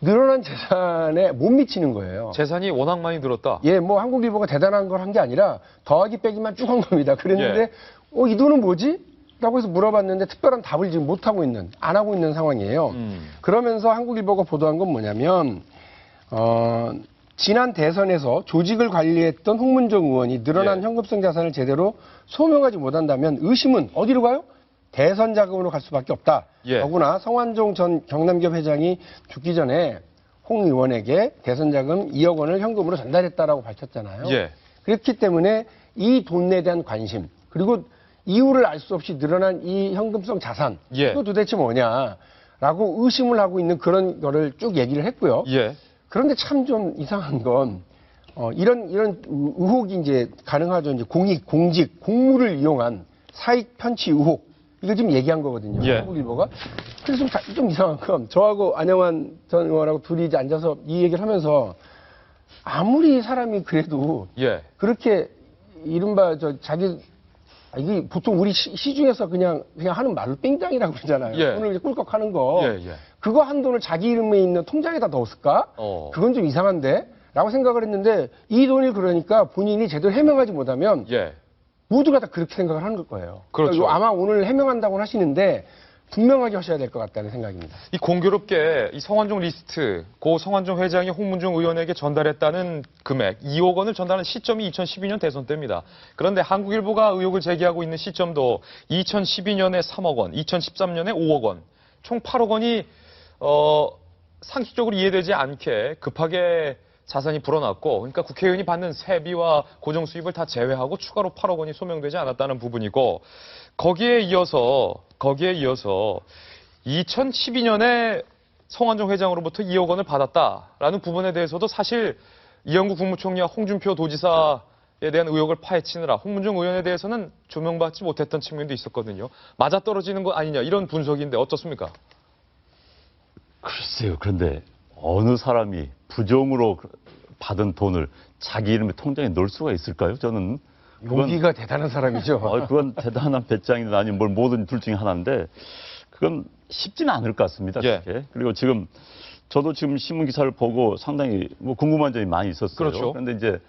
늘어난 재산에 못 미치는 거예요. 재산이 워낙 많이 늘었다. 예, 뭐 한국일보가 대단한 걸 한 게 아니라 더하기 빼기만 쭉 한 겁니다. 그랬는데 이 돈은 뭐지? 라고 해서 물어봤는데 특별한 답을 지금 못 하고 있는, 안 하고 있는 상황이에요. 그러면서 한국일보가 보도한 건 뭐냐면 지난 대선에서 조직을 관리했던 홍문종 의원이 늘어난 현금성 자산을 제대로 소명하지 못한다면 의심은 어디로 가요? 대선 자금으로 갈 수밖에 없다. 더구나 성완종 전 경남기업 회장이 죽기 전에 홍 의원에게 대선 자금 2억 원을 현금으로 전달했다라고 밝혔잖아요. 예. 그렇기 때문에 이 돈에 대한 관심 그리고 이유를 알 수 없이 늘어난 이 현금성 자산 또 도대체 뭐냐라고 의심을 하고 있는 그런 거를 쭉 얘기를 했고요. 그런데 참 좀 이상한 건 이런 의혹이 이제 가능하죠. 이제 공직, 공무를 이용한 사익 편취 의혹 이거 지금 얘기한 거거든요. 한국일보가. 그래서 좀 이상한 건 저하고 안영환 전 의원하고 둘이 이제 앉아서 이 얘기를 하면서 아무리 사람이 그래도 그렇게 이른바 자기 이게 보통 우리 시중에서 그냥 하는 말로 뺑장이라고 그러잖아요. 돈을 이제 꿀꺽하는 거. 그거 한 돈을 자기 이름에 있는 통장에다 넣었을까? 그건 좀 이상한데? 라고 생각을 했는데 이 돈이 그러니까 본인이 제대로 해명하지 못하면 모두가 다 그렇게 생각을 하는 거예요. 그렇죠. 그러니까 아마 오늘 해명한다고 하시는데 분명하게 하셔야 될 것 같다는 생각입니다. 이 공교롭게 이 성완종 리스트, 고 성완종 회장이 홍문종 의원에게 전달했다는 금액 2억 원을 전달한 시점이 2012년 대선 때입니다. 그런데 한국일보가 의혹을 제기하고 있는 시점도 2012년에 3억 원, 2013년에 5억 원, 총 8억 원이 상식적으로 이해되지 않게 급하게 자산이 불어났고, 그러니까 국회의원이 받는 세비와 고정 수입을 다 제외하고 추가로 8억 원이 소명되지 않았다는 부분이고, 거기에 이어서 2012년에 성완종 회장으로부터 2억 원을 받았다라는 부분에 대해서도 사실 이영구 국무총리와 홍준표 도지사에 대한 의혹을 파헤치느라 홍문종 의원에 대해서는 조명받지 못했던 측면도 있었거든요. 맞아떨어지는 거 아니냐 이런 분석인데 어떻습니까? 글쎄요. 그런데 어느 사람이 부정으로 받은 돈을 자기 이름의 통장에 넣을 수가 있을까요? 저는 용기가 대단한 사람이죠. 그건 대단한 배짱이든 아니면 뭘 뭐든 둘 중에 하나인데 그건 쉽지는 않을 것 같습니다. 예. 그렇게. 그리고 지금 저도 지금 신문 기사를 보고 상당히 뭐 궁금한 점이 많이 있었어요. 그렇죠. 그런데 이제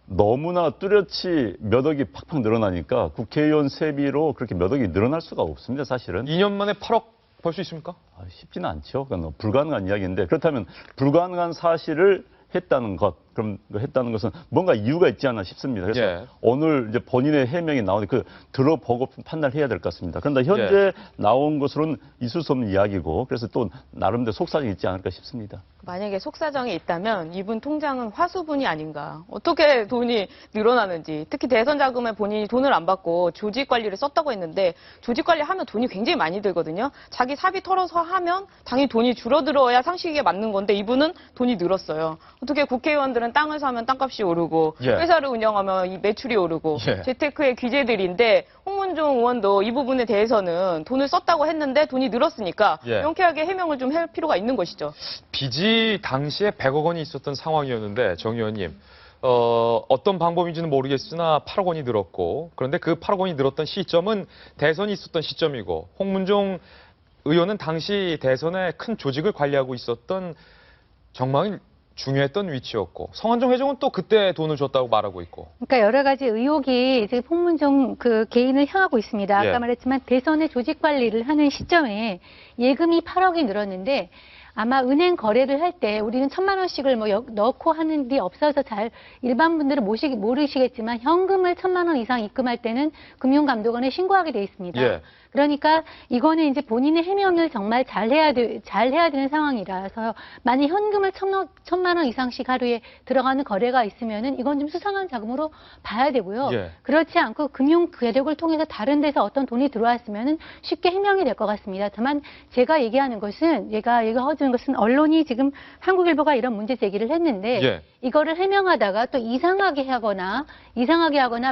너무나 뚜렷이 몇 억이 팍팍 늘어나니까 국회의원 세비로 그렇게 몇 억이 늘어날 수가 없습니다. 사실은. 2년 만에 8억 벌 수 있습니까? 쉽지는 않죠. 그건 불가능한 이야기인데 그렇다면 불가능한 사실을 했다는 것, 그럼 했다는 것은 뭔가 이유가 있지 않나 싶습니다. 그래서 예. 오늘 이제 본인의 해명이 나오는데 그 들어보고 판단을 해야 될 것 같습니다. 그런데 현재 나온 것으로는 있을 수 없는 이야기고 그래서 또 나름대로 속사정이 있지 않을까 싶습니다. 만약에 속사정이 있다면 이분 통장은 화수분이 아닌가. 어떻게 돈이 늘어나는지. 특히 대선 자금에 본인이 돈을 안 받고 조직 관리를 썼다고 했는데 조직 관리하면 돈이 굉장히 많이 들거든요. 자기 사비 털어서 하면 당연히 돈이 줄어들어야 상식에 맞는 건데 이분은 돈이 늘었어요. 어떻게 국회의원들은 땅을 사면 땅값이 오르고 회사를 운영하면 이 매출이 오르고 재테크의 규제들인데 홍문종 의원도 이 부분에 대해서는 돈을 썼다고 했는데 돈이 늘었으니까 명쾌하게 해명을 좀 할 필요가 있는 것이죠. 빚이 당시에 100억 원이 있었던 상황이었는데 정 의원님 어떤 방법인지는 모르겠으나 8억 원이 늘었고 그런데 그 8억 원이 늘었던 시점은 대선이 있었던 시점이고 홍문종 의원은 당시 대선에 큰 조직을 관리하고 있었던 정말 중요했던 위치였고 성완종 회장은 또 그때 돈을 줬다고 말하고 있고. 그러니까 여러 가지 의혹이 이제 홍문종 그 개인을 향하고 있습니다. 아까 말했지만 대선의 조직 관리를 하는 시점에 예금이 8억이 늘었는데 아마 은행 거래를 할 때 우리는 1,000만 원씩을 뭐 넣고 하는 일이 없어서 잘 일반 분들은 모르시겠지만 현금을 1,000만 원 이상 입금할 때는 금융감독원에 신고하게 돼 있습니다. 그러니까 이거는 이제 본인의 해명을 정말 잘 해야 되는 상황이라서 만약 현금을 1,000만 원 이상씩 하루에 들어가는 거래가 있으면은 이건 좀 수상한 자금으로 봐야 되고요. 그렇지 않고 금융 괴력을 통해서 다른 데서 어떤 돈이 들어왔으면은 쉽게 해명이 될 것 같습니다. 다만 제가 얘기하는 것은 얘가 허주는 것은 언론이 지금 한국일보가 이런 문제 제기를 했는데 이거를 해명하다가 또 이상하게 하거나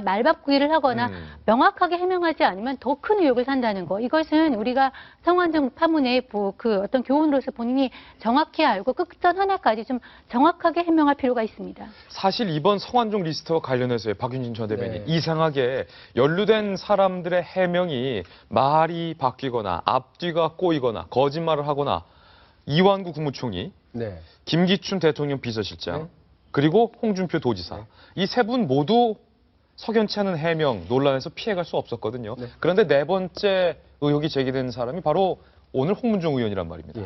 말바꾸기를 하거나 명확하게 해명하지 않으면 더 큰 의혹을 산다는 거. 이것은 우리가 성완종 파문의 그 어떤 교훈으로서 본인이 정확히 알고 끝전 하나까지 좀 정확하게 해명할 필요가 있습니다. 사실 이번 성완종 리스트와 관련해서의 박윤진 전 대변인 이상하게 연루된 사람들의 해명이 말이 바뀌거나 앞뒤가 꼬이거나 거짓말을 하거나 이완구 국무총리, 김기춘 대통령 비서실장, 그리고 홍준표 도지사 이 세 분 모두 석연치 않은 해명 논란에서 피해갈 수 없었거든요. 그런데 네 번째 의혹이 제기된 사람이 바로 오늘 홍문종 의원이란 말입니다.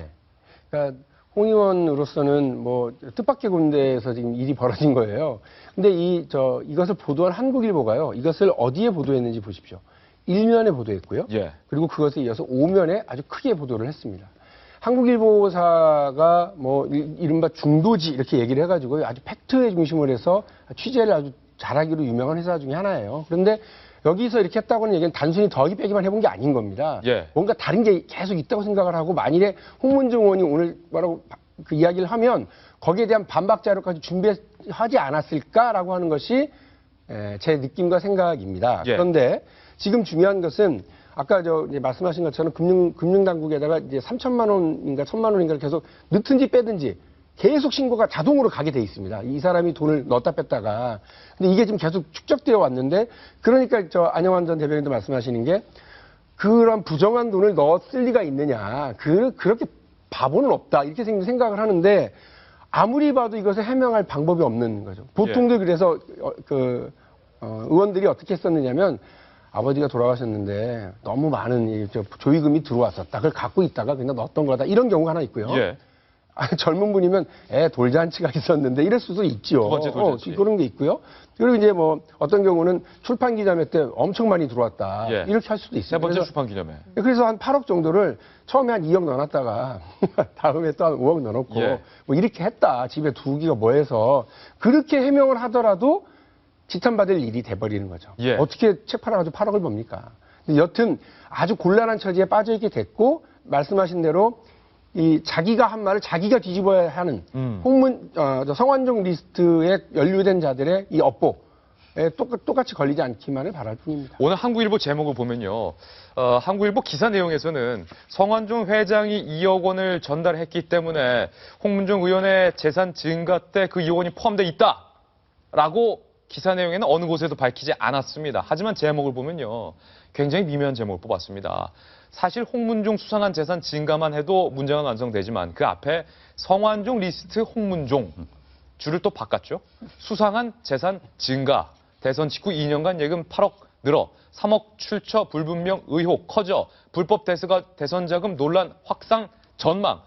그러니까 홍 의원으로서는 뭐 뜻밖의 군데에서 지금 일이 벌어진 거예요. 근데 이것을 보도한 한국일보가요. 이것을 어디에 보도했는지 보십시오. 1면에 보도했고요. 그리고 그것에 이어서 5면에 아주 크게 보도를 했습니다. 한국일보사가 뭐 이른바 중도지 이렇게 얘기를 해가지고 아주 팩트에 중심을 해서 취재를 아주 잘하기로 유명한 회사 중에 하나예요. 그런데 여기서 이렇게 했다고는 얘기는 단순히 더하기 빼기만 해본 게 아닌 겁니다. 뭔가 다른 게 계속 있다고 생각을 하고 만일에 홍문종 의원이 오늘 뭐라고 그 이야기를 하면 거기에 대한 반박 자료까지 준비하지 않았을까라고 하는 것이 제 느낌과 생각입니다. 그런데 지금 중요한 것은 아까 이제 말씀하신 것처럼 금융당국에다가 이제 3천만 원인가 1,000만 원인가를 계속 넣든지 빼든지 계속 신고가 자동으로 가게 돼 있습니다. 이 사람이 돈을 넣었다 뺐다가. 근데 이게 지금 계속 축적되어 왔는데 그러니까 안영환 전 대변인도 말씀하시는 게 그런 부정한 돈을 넣었을 리가 있느냐. 그렇게 바보는 없다. 이렇게 생각을 하는데 아무리 봐도 이것을 해명할 방법이 없는 거죠. 보통도 그래서 의원들이 어떻게 했었느냐면 아버지가 돌아가셨는데 너무 많은 조의금이 들어왔었다. 그걸 갖고 있다가 그냥 넣었던 거다. 이런 경우가 하나 있고요. 젊은 분이면 돌잔치가 있었는데 이럴 수도 있죠. 두 번째 돌잔치. 그런 게 있고요. 그리고 이제 뭐 어떤 경우는 출판 기념회 때 엄청 많이 들어왔다. 이렇게 할 수도 있어요. 세 번째 출판 기념회. 그래서 한 8억 정도를 처음에 한 2억 넣어놨다가 다음에 또 한 5억 넣어놓고 뭐 이렇게 했다. 집에 두기가 뭐해서 그렇게 해명을 하더라도 지탄받을 일이 돼버리는 거죠. 어떻게 책 팔아가지고 8억을 봅니까? 근데 여튼 아주 곤란한 처지에 빠져있게 됐고 말씀하신 대로 이 자기가 한 말을 자기가 뒤집어야 하는 성완종 리스트에 연루된 자들의 이 업보에 똑같이 걸리지 않기만을 바랄 뿐입니다. 오늘 한국일보 제목을 보면요. 한국일보 기사 내용에서는 성완종 회장이 2억 원을 전달했기 때문에 홍문종 의원의 재산 증가 때 그 2억 원이 포함되어 있다라고 기사 내용에는 어느 곳에도 밝히지 않았습니다. 하지만 제목을 보면요. 굉장히 미묘한 제목을 뽑았습니다. 사실 홍문종 수상한 재산 증가만 해도 문제가 완성되지만 그 앞에 성완종 리스트 홍문종 줄을 또 바꿨죠. 수상한 재산 증가. 대선 직후 2년간 예금 8억 늘어 3억 출처 불분명 의혹 커져 불법 대선 자금 논란 확산 전망.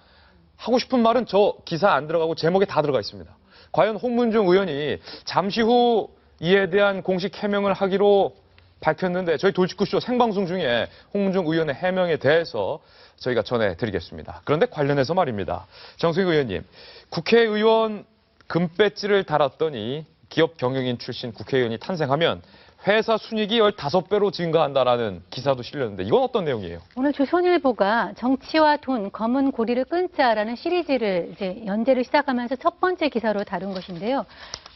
하고 싶은 말은 저 기사 안 들어가고 제목에 다 들어가 있습니다. 과연 홍문종 의원이 잠시 후 이에 대한 공식 해명을 하기로 밝혔는데 저희 돌직구쇼 생방송 중에 홍문종 의원의 해명에 대해서 저희가 전해드리겠습니다. 그런데 관련해서 말입니다. 정수익 의원님, 국회의원 금배지를 달았더니 기업 경영인 출신 국회의원이 탄생하면 회사 순이익이 15배로 증가한다라는 기사도 실렸는데 이건 어떤 내용이에요? 오늘 조선일보가 정치와 돈, 검은 고리를 끊자라는 시리즈를 이제 연재를 시작하면서 첫 번째 기사로 다룬 것인데요.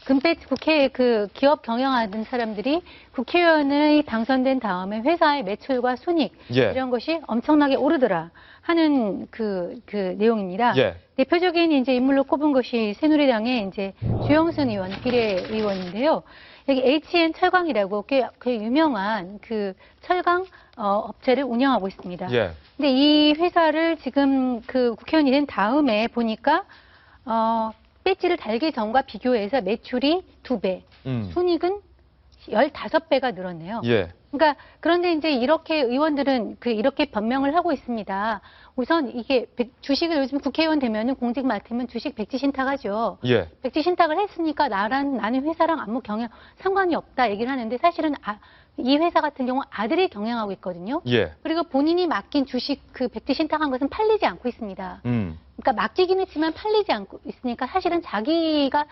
금배지 국회 그 기업 경영하는 사람들이 국회의원이 당선된 다음에 회사의 매출과 순이익 이런 것이 엄청나게 오르더라 하는 그 내용입니다. 대표적인 이제 인물로 꼽은 것이 새누리당의 이제 주영순 의원, 비례의원인데요. 여기 HN 철강이라고 꽤 유명한 그 철강 업체를 운영하고 있습니다. 근데 이 회사를 지금 그 국회의원이 된 다음에 보니까 배지를 달기 전과 비교해서 매출이 2배, 순이익은 15배가 늘었네요. 그러니까 그런데 이제 이렇게 의원들은 이렇게 변명을 하고 있습니다. 우선 이게 주식을 요즘 국회의원 되면은 공직 맡으면 주식 백지 신탁하죠. 백지 신탁을 했으니까 나는 회사랑 아무 경영 상관이 없다 얘기를 하는데 사실은 이 회사 같은 경우 아들이 경영하고 있거든요. 그리고 본인이 맡긴 주식 그 백지 신탁한 것은 팔리지 않고 있습니다. 그러니까 맡기긴 했지만 팔리지 않고 있으니까 사실은 자기가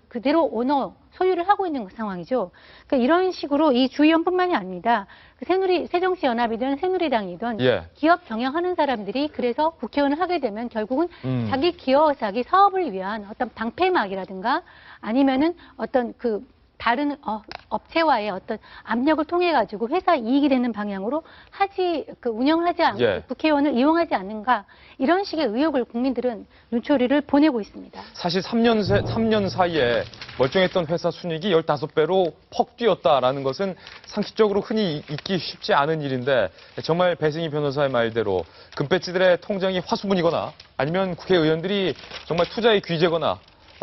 그대로 오너 소유를 하고 있는 상황이죠. 그러니까 이런 식으로 이 주 의원뿐만이 아닙니다. 새정치연합이든 새누리당이든 기업 경영하는 사람들이 그래서 국회의원을 하게 되면 결국은 자기 기업, 자기 사업을 위한 어떤 방패막이라든가 아니면은 어떤 다른 업체와의 어떤 압력을 통해 가지고 회사 이익이 되는 방향으로 운영을 하지 않고 국회의원을 이용하지 않는가 이런 식의 의혹을 국민들은 눈초리를 보내고 있습니다. 사실 3년 사이에 멀쩡했던 회사 순이익이 15배로 퍽 뛰었다라는 것은 상식적으로 흔히 있기 쉽지 않은 일인데 정말 배승희 변호사의 말대로 금배지들의 통장이 화수분이거나 아니면 국회의원들이 정말 투자의 귀재거나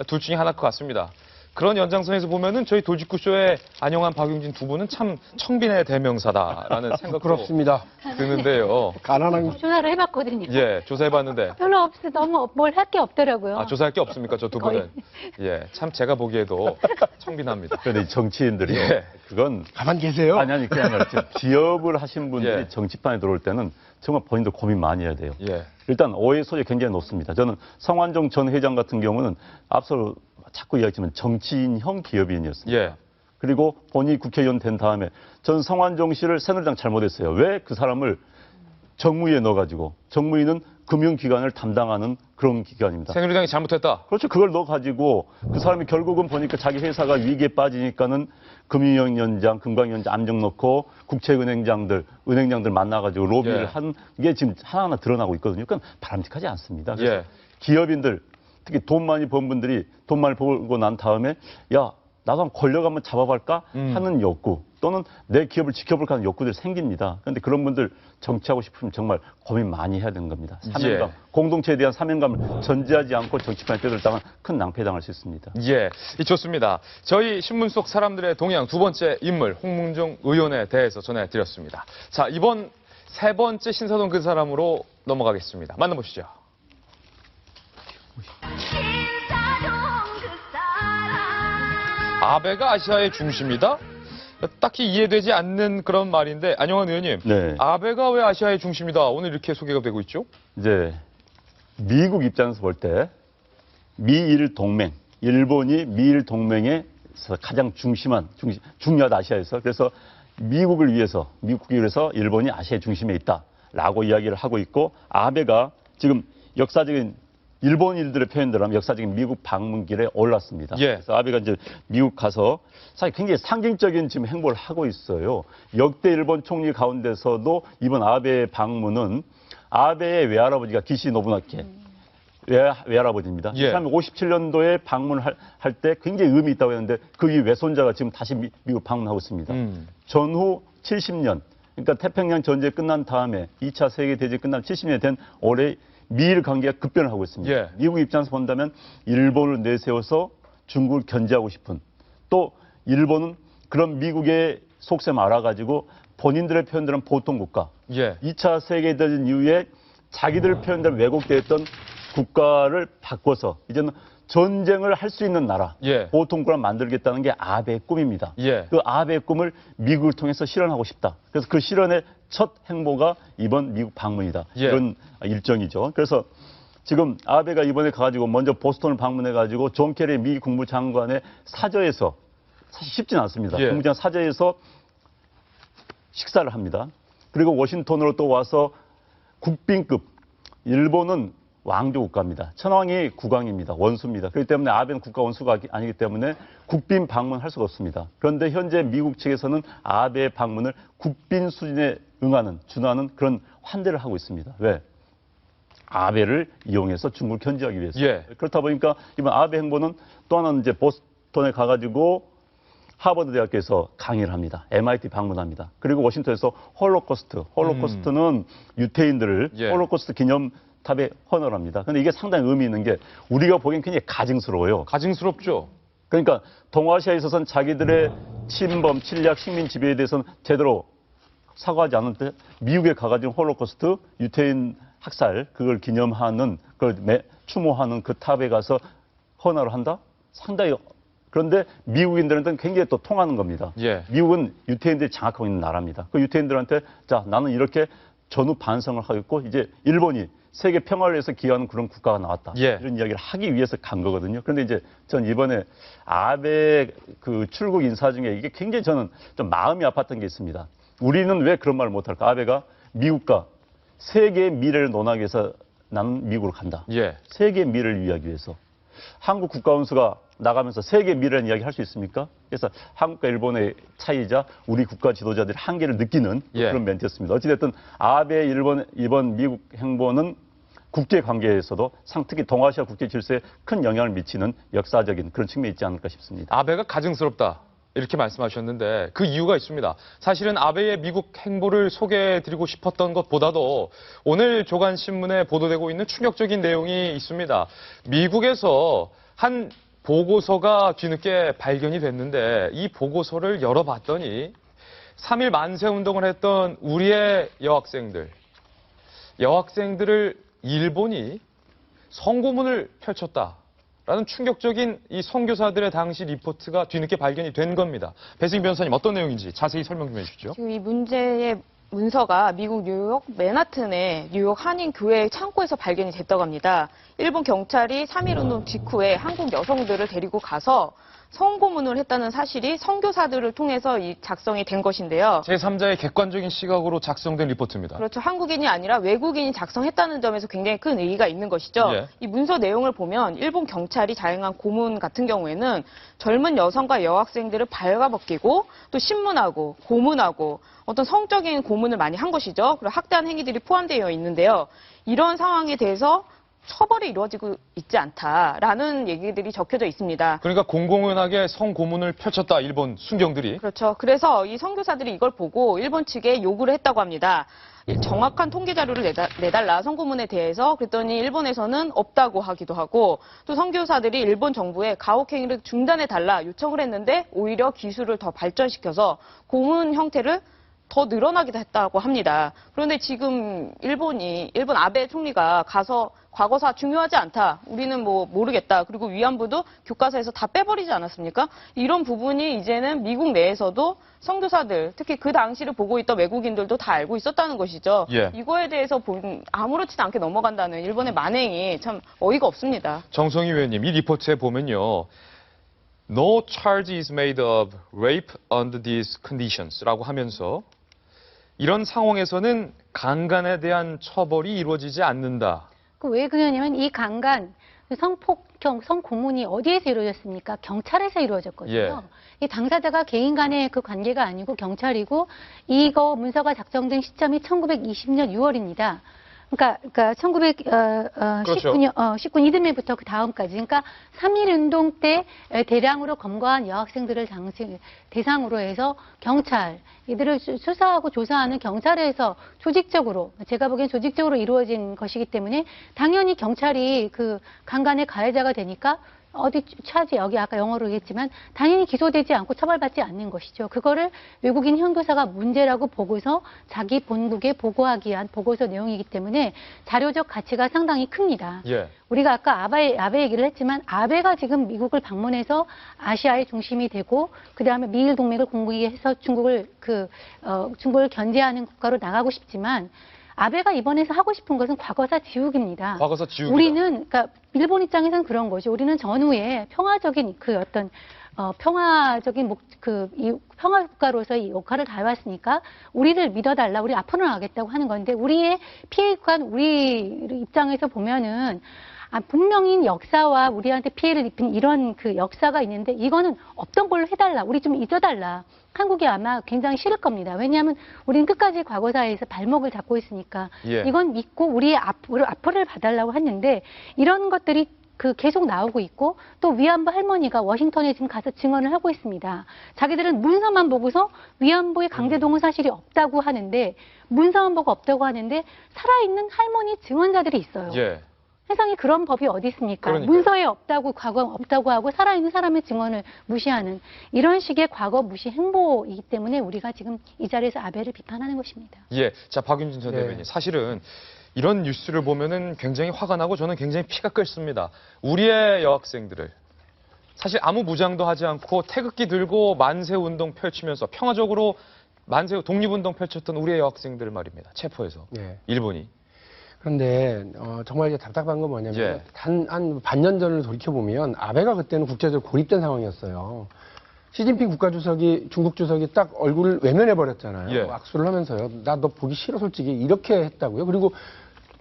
둘 중에 하나일 것 같습니다. 그런 연장선에서 보면은 저희 돌직구쇼의 안영환, 박용진 두 분은 참 청빈의 대명사다라는 생각도 그렇습니다. 드는데요. 가난한 조사를 해봤거든요. 조사해봤는데 별로 너무 뭘 할 게 없더라고요. 조사할 게 없습니까, 저 두 분은? 참 제가 보기에도 청빈합니다. 그런데 정치인들이 그건 가만 계세요. 아니 그게 아니라 기업을 하신 분들이 정치판에 들어올 때는 정말 본인도 고민 많이 해야 돼요. 일단 오해 소지 굉장히 높습니다. 저는 성완종 전 회장 같은 경우는 앞서 자꾸 이야기했지만 정치인형 기업인이었습니다. 그리고 본인이 국회의원 된 다음에 전 성완종 씨를 새누리당 잘못했어요. 왜 그 사람을 정무위에 넣어가지고 정무위는 금융기관을 담당하는 그런 기관입니다. 새누리당이 잘못했다. 그렇죠. 그걸 넣어가지고 그 사람이 결국은 보니까 자기 회사가 위기에 빠지니까는 금융위원장, 금강위원장 암정 넣고 국채은행장들, 은행장들 만나가지고 로비를 한 게 지금 하나하나 드러나고 있거든요. 그건 바람직하지 않습니다. 그래서 기업인들, 특히 돈 많이 번 분들이 돈 많이 벌고 난 다음에 나도 한번 권력 한번 잡아볼까 하는 욕구 또는 내 기업을 지켜볼까 하는 욕구들이 생깁니다. 그런데 그런 분들 정치하고 싶으면 정말 고민 많이 해야 되는 겁니다. 사명감, 공동체에 대한 사명감을 전제하지 않고 정치판에 뛰어들다가 큰 낭패 당할 수 있습니다. 좋습니다. 저희 신문 속 사람들의 동향 두 번째 인물 홍문종 의원에 대해서 전해드렸습니다. 자, 이번 세 번째 신사동 그 사람으로 넘어가겠습니다. 만나보시죠. 아베가 아시아의 중심이다? 딱히 이해되지 않는 그런 말인데 안영환 의원님, 아베가 왜 아시아의 중심이다? 오늘 이렇게 소개가 되고 있죠? 이제 미국 입장에서 볼 때 미일 동맹, 일본이 미일 동맹에서 가장 중요하다 아시아에서. 그래서 미국을 위해서 일본이 아시아의 중심에 있다라고 이야기를 하고 있고 아베가 지금 역사적인 일본인들의 표현대로 하면 역사적인 미국 방문길에 올랐습니다. 그래서 아베가 이제 미국 가서 사실 굉장히 상징적인 지금 행보를 하고 있어요. 역대 일본 총리 가운데서도 이번 아베의 방문은 아베의 외할아버지가 기시 노부나케 외할아버지입니다. 예. 1957년도에 방문할 때 굉장히 의미 있다고 했는데 그 이후 외손자가 지금 다시 미국 방문하고 있습니다. 전후 70년, 그러니까 태평양 전쟁이 끝난 다음에 2차 세계대전이 끝난 70년이 된 올해 미일 관계가 급변을 하고 있습니다. 예. 미국 입장에서 본다면 일본을 내세워서 중국을 견제하고 싶은, 또 일본은 그런 미국의 속셈을 알아가지고 본인들의 표현들은 보통국가, 예. 2차 세계대전 이후에 자기들 표현대로 왜곡되었던 국가를 바꿔서 이제는 전쟁을 할 수 있는 나라, 예. 보통국가를 만들겠다는 게 아베의 꿈입니다. 예. 그 아베의 꿈을 미국을 통해서 실현하고 싶다. 그래서 그 실현의 첫 행보가 이번 미국 방문이다. 예. 이런 일정이죠. 그래서 지금 아베가 이번에 가가지고 먼저 보스턴을 방문해가지고 존 케리 미 국무장관의 사저에서, 사실 쉽진 않습니다. 예. 국무장관 사저에서 식사를 합니다. 그리고 워싱턴으로 또 와서 국빈급, 일본은 왕조 국가입니다. 천황이 국왕입니다. 원수입니다. 그렇기 때문에 아베는 국가 원수가 아니기 때문에 국빈 방문할 수가 없습니다. 그런데 현재 미국 측에서는 아베의 방문을 국빈 수준에 준하는 그런 환대를 하고 있습니다. 왜? 아베를 이용해서 중국을 견제하기 위해서. 예. 그렇다 보니까 이번 아베 행보는 또 하나는 이제 보스턴에 가가지고 하버드 대학교에서 강의를 합니다. MIT 방문합니다. 그리고 워싱턴에서 홀로코스트는 유태인들을 예. 홀로코스트 기념탑에 헌화를 합니다. 그런데 이게 상당히 의미 있는 게 우리가 보기엔 굉장히 가증스러워요. 가증스럽죠. 그러니까 동아시아에 있어서는 자기들의 침범, 침략, 식민 지배에 대해서는 제대로 사과하지 않는데 미국에 가가지고 홀로코스트 유태인 학살 그걸 기념하는 그걸 추모하는 그 탑에 가서 헌화를 한다? 상당히. 그런데 미국인들한테는 굉장히 또 통하는 겁니다. 예. 미국은 유태인들이 장악하고 있는 나라입니다. 그 유태인들한테 자 나는 이렇게 전후 반성을 하겠고 이제 일본이 세계 평화를 위해서 기여하는 그런 국가가 나왔다. 예. 이런 이야기를 하기 위해서 간 거거든요. 그런데 이제 전 이번에 아베 그 출국 인사 중에 이게 굉장히 저는 좀 마음이 아팠던 게 있습니다. 우리는 왜 그런 말을 못할까? 아베가 미국과 세계의 미래를 논하기 위해서 나는 미국으로 간다. 예. 세계의 미래를 위하기 위해서. 한국 국가원수가 나가면서 세계 미래라는 이야기 할 수 있습니까? 그래서 한국과 일본의 차이자 우리 국가 지도자들이 한계를 느끼는 예. 그런 멘트였습니다. 어찌됐든 아베 이번 미국 행보는 국제 관계에서도 특히 동아시아 국제 질서에 큰 영향을 미치는 역사적인 그런 측면이 있지 않을까 싶습니다. 아베가 가증스럽다. 이렇게 말씀하셨는데 그 이유가 있습니다. 사실은 아베의 미국 행보를 소개해드리고 싶었던 것보다도 오늘 조간신문에 보도되고 있는 충격적인 내용이 있습니다. 미국에서 한 보고서가 뒤늦게 발견이 됐는데 이 보고서를 열어봤더니 3.1 만세운동을 했던 우리의 여학생들을 일본이 성고문을 펼쳤다라는 충격적인 이 선교사들의 당시 리포트가 뒤늦게 발견이 된 겁니다. 배승희 변호사님 어떤 내용인지 자세히 설명 좀 해주시죠. 지금 이 문제의 문서가 미국 뉴욕 맨하튼의 뉴욕 한인교회 창고에서 발견이 됐다고 합니다. 일본 경찰이 3.1운동 직후에 한국 여성들을 데리고 가서 성고문을 했다는 사실이 선교사들을 통해서 이 작성이 된 것인데요. 제3자의 객관적인 시각으로 작성된 리포트입니다. 그렇죠. 한국인이 아니라 외국인이 작성했다는 점에서 굉장히 큰 의의가 있는 것이죠. 예. 이 문서 내용을 보면 일본 경찰이 자행한 고문 같은 경우에는 젊은 여성과 여학생들을 발가벗기고 또 신문하고 고문하고 어떤 성적인 고문을 많이 한 것이죠. 그리고 학대한 행위들이 포함되어 있는데요. 이런 상황에 대해서 처벌이 이루어지고 있지 않다라는 얘기들이 적혀져 있습니다. 그러니까 공공연하게 성고문을 펼쳤다, 일본 순경들이. 그렇죠. 그래서 이 선교사들이 이걸 보고 일본 측에 요구를 했다고 합니다. 정확한 통계 자료를 내달라 성고문에 대해서. 그랬더니 일본에서는 없다고 하기도 하고, 또 선교사들이 일본 정부에 가혹행위를 중단해달라 요청을 했는데 오히려 기술을 더 발전시켜서 고문 형태를 더 늘어나기도 했다고 합니다. 그런데 지금 일본 아베 총리가 가서 과거사 중요하지 않다. 우리는 모르겠다. 그리고 위안부도 교과서에서 다 빼버리지 않았습니까? 이런 부분이 이제는 미국 내에서도 선교사들, 특히 그 당시를 보고 있던 외국인들도 다 알고 있었다는 것이죠. 예. 이거에 대해서 아무렇지도 않게 넘어간다는 일본의 만행이 참 어이가 없습니다. 정성희 의원님, 이 리포트에 보면요. No charge is made of rape under these conditions라고 하면서 이런 상황에서는 강간에 대한 처벌이 이루어지지 않는다. 왜 그러냐면 이 강간, 성폭행, 성고문이 어디에서 이루어졌습니까? 경찰에서 이루어졌거든요. 예. 이 당사자가 개인 간의 그 관계가 아니고 경찰이고 이거 문서가 작성된 시점이 1920년 6월입니다. 그러니까 1919년 그렇죠. 19 이듬해부터 그 다음까지, 그러니까 3.1 운동 때 대량으로 검거한 여학생들을 대상으로 해서 경찰, 이들을 수사하고 조사하는 경찰에서 조직적으로, 제가 보기엔 조직적으로 이루어진 것이기 때문에 당연히 경찰이 그 강간의 가해자가 되니까 어디 차지, 여기 아까 영어로 얘기했지만 당연히 기소되지 않고 처벌받지 않는 것이죠. 그거를 외국인 형교사가 문제라고 보고서 자기 본국에 보고하기 위한 보고서 내용이기 때문에 자료적 가치가 상당히 큽니다. 예. 우리가 아까 아베 얘기를 했지만 아베가 지금 미국을 방문해서 아시아의 중심이 되고 그다음에 미일 동맹을 공고해서 중국을 견제하는 국가로 나가고 싶지만 아베가 이번에서 하고 싶은 것은 과거사 지우기입니다. 과거사 지우기다. 우리는, 그러니까 일본 입장에서는 그런 거죠. 우리는 전후에 평화적인 이 평화 국가로서 이 역할을 다해왔으니까 우리를 믿어달라, 우리 앞으로 나가겠다고 하는 건데, 우리의 피해관 우리 입장에서 보면은 분명히 역사와 우리한테 피해를 입힌 이런 그 역사가 있는데 이거는 없던 걸로 해달라, 우리 좀 잊어달라. 한국이 아마 굉장히 싫을 겁니다. 왜냐하면 우리는 끝까지 과거사에서 발목을 잡고 있으니까. 예. 이건 믿고 우리의 앞으로를 봐달라고 했는데 이런 것들이 계속 나오고 있고, 또 위안부 할머니가 워싱턴에 지금 가서 증언을 하고 있습니다. 자기들은 문서만 보고서 위안부의 강제동원 사실이 없다고 하는데, 문서만 보고 없다고 하는데 살아있는 할머니 증언자들이 있어요. 예. 세상에 그런 법이 어디 있습니까? 그러니까요. 문서에 없다고 하고 살아있는 사람의 증언을 무시하는 이런 식의 과거 무시 행보이기 때문에 우리가 지금 이 자리에서 아베를 비판하는 것입니다. 예. 자, 박윤진 전 대변인. 사실은 이런 뉴스를 보면은 굉장히 화가 나고 저는 굉장히 피가 끓습니다. 우리의 여학생들을 사실 아무 무장도 하지 않고 태극기 들고 만세 운동 펼치면서 평화적으로 만세 독립운동 펼쳤던 우리의 여학생들을 말입니다. 체포해서. 네. 일본이. 그런데 정말 이제 답답한 건 뭐냐면 예. 한 반년 전을 돌이켜보면 아베가 그때는 국제적으로 고립된 상황이었어요. 시진핑 국가주석이 중국 주석이 딱 얼굴을 외면해버렸잖아요. 예. 악수를 하면서요. 나 너 보기 싫어 솔직히 이렇게 했다고요. 그리고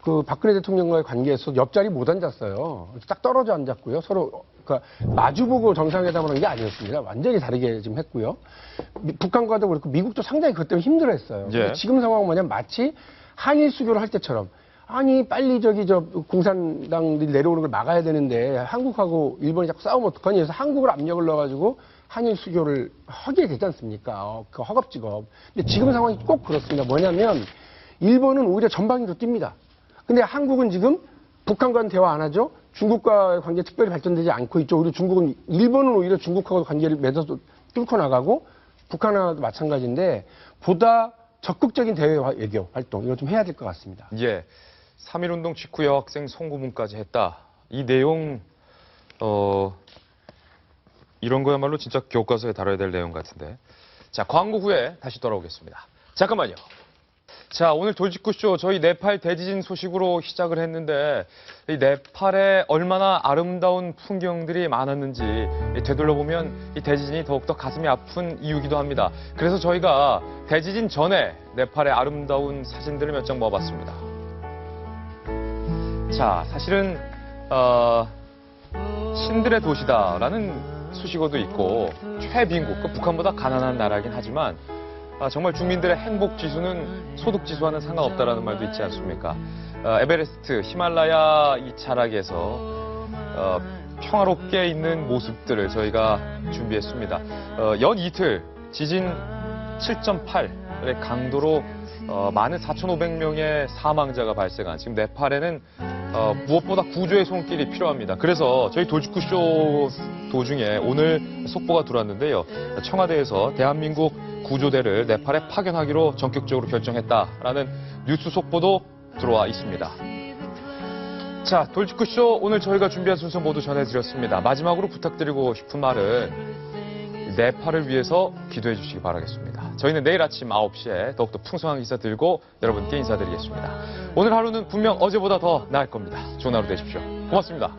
그 박근혜 대통령과의 관계에서 옆자리 못 앉았어요. 딱 떨어져 앉았고요. 서로 그러니까 마주보고 정상회담을 한 게 아니었습니다. 완전히 다르게 지금 했고요. 북한과도 그렇고 미국도 상당히 그것 때문에 힘들어했어요. 예. 지금 상황은 뭐냐면 마치 한일 수교를 할 때처럼 아니 빨리 공산당들이 내려오는 걸 막아야 되는데 한국하고 일본이 자꾸 싸우면 어떡하니 해서 한국을 압력을 넣어가지고 한일 수교를 하게 되지 않습니까? 그 허겁지겁. 근데 지금 상황이 꼭 그렇습니다. 뭐냐면 일본은 오히려 전방위로 뜁니다. 근데 한국은 지금 북한과는 대화 안 하죠. 중국과의 관계 특별히 발전되지 않고 있죠. 오히려 일본은 오히려 중국하고 관계를 맺어서 뚫고 나가고 북한하고도 마찬가지인데 보다 적극적인 대외 외교 활동 이거 좀 해야 될 것 같습니다. 예. 3.1운동 직후 여학생 송구문까지 했다. 이 내용, 이런 거야말로 진짜 교과서에 다뤄야 될 내용 같은데. 자, 광고 후에 다시 돌아오겠습니다. 잠깐만요. 자, 오늘 돌직구쇼 저희 네팔 대지진 소식으로 시작을 했는데 이 네팔에 얼마나 아름다운 풍경들이 많았는지 되돌려보면 이 대지진이 더욱더 가슴이 아픈 이유기도 합니다. 그래서 저희가 대지진 전에 네팔의 아름다운 사진들을 몇 장 모아봤습니다. 자, 사실은 신들의 도시다라는 수식어도 있고 최빈국, 북한보다 가난한 나라긴 하지만 정말 주민들의 행복 지수는 소득 지수와는 상관없다라는 말도 있지 않습니까? 에베레스트, 히말라야 이 자락에서 평화롭게 있는 모습들을 저희가 준비했습니다. 연 이틀 지진 7.8의 강도로 많은 4,500명의 사망자가 발생한 지금 네팔에는 무엇보다 구조의 손길이 필요합니다. 그래서 저희 돌직구쇼 도중에 오늘 속보가 들어왔는데요. 청와대에서 대한민국 구조대를 네팔에 파견하기로 전격적으로 결정했다라는 뉴스 속보도 들어와 있습니다. 자, 돌직구쇼 오늘 저희가 준비한 순서 모두 전해드렸습니다. 마지막으로 부탁드리고 싶은 말은 네팔을 위해서 기도해 주시기 바라겠습니다. 저희는 내일 아침 9시에 더욱더 풍성한 기사 들고 여러분께 인사드리겠습니다. 오늘 하루는 분명 어제보다 더 나을 겁니다. 좋은 하루 되십시오. 고맙습니다.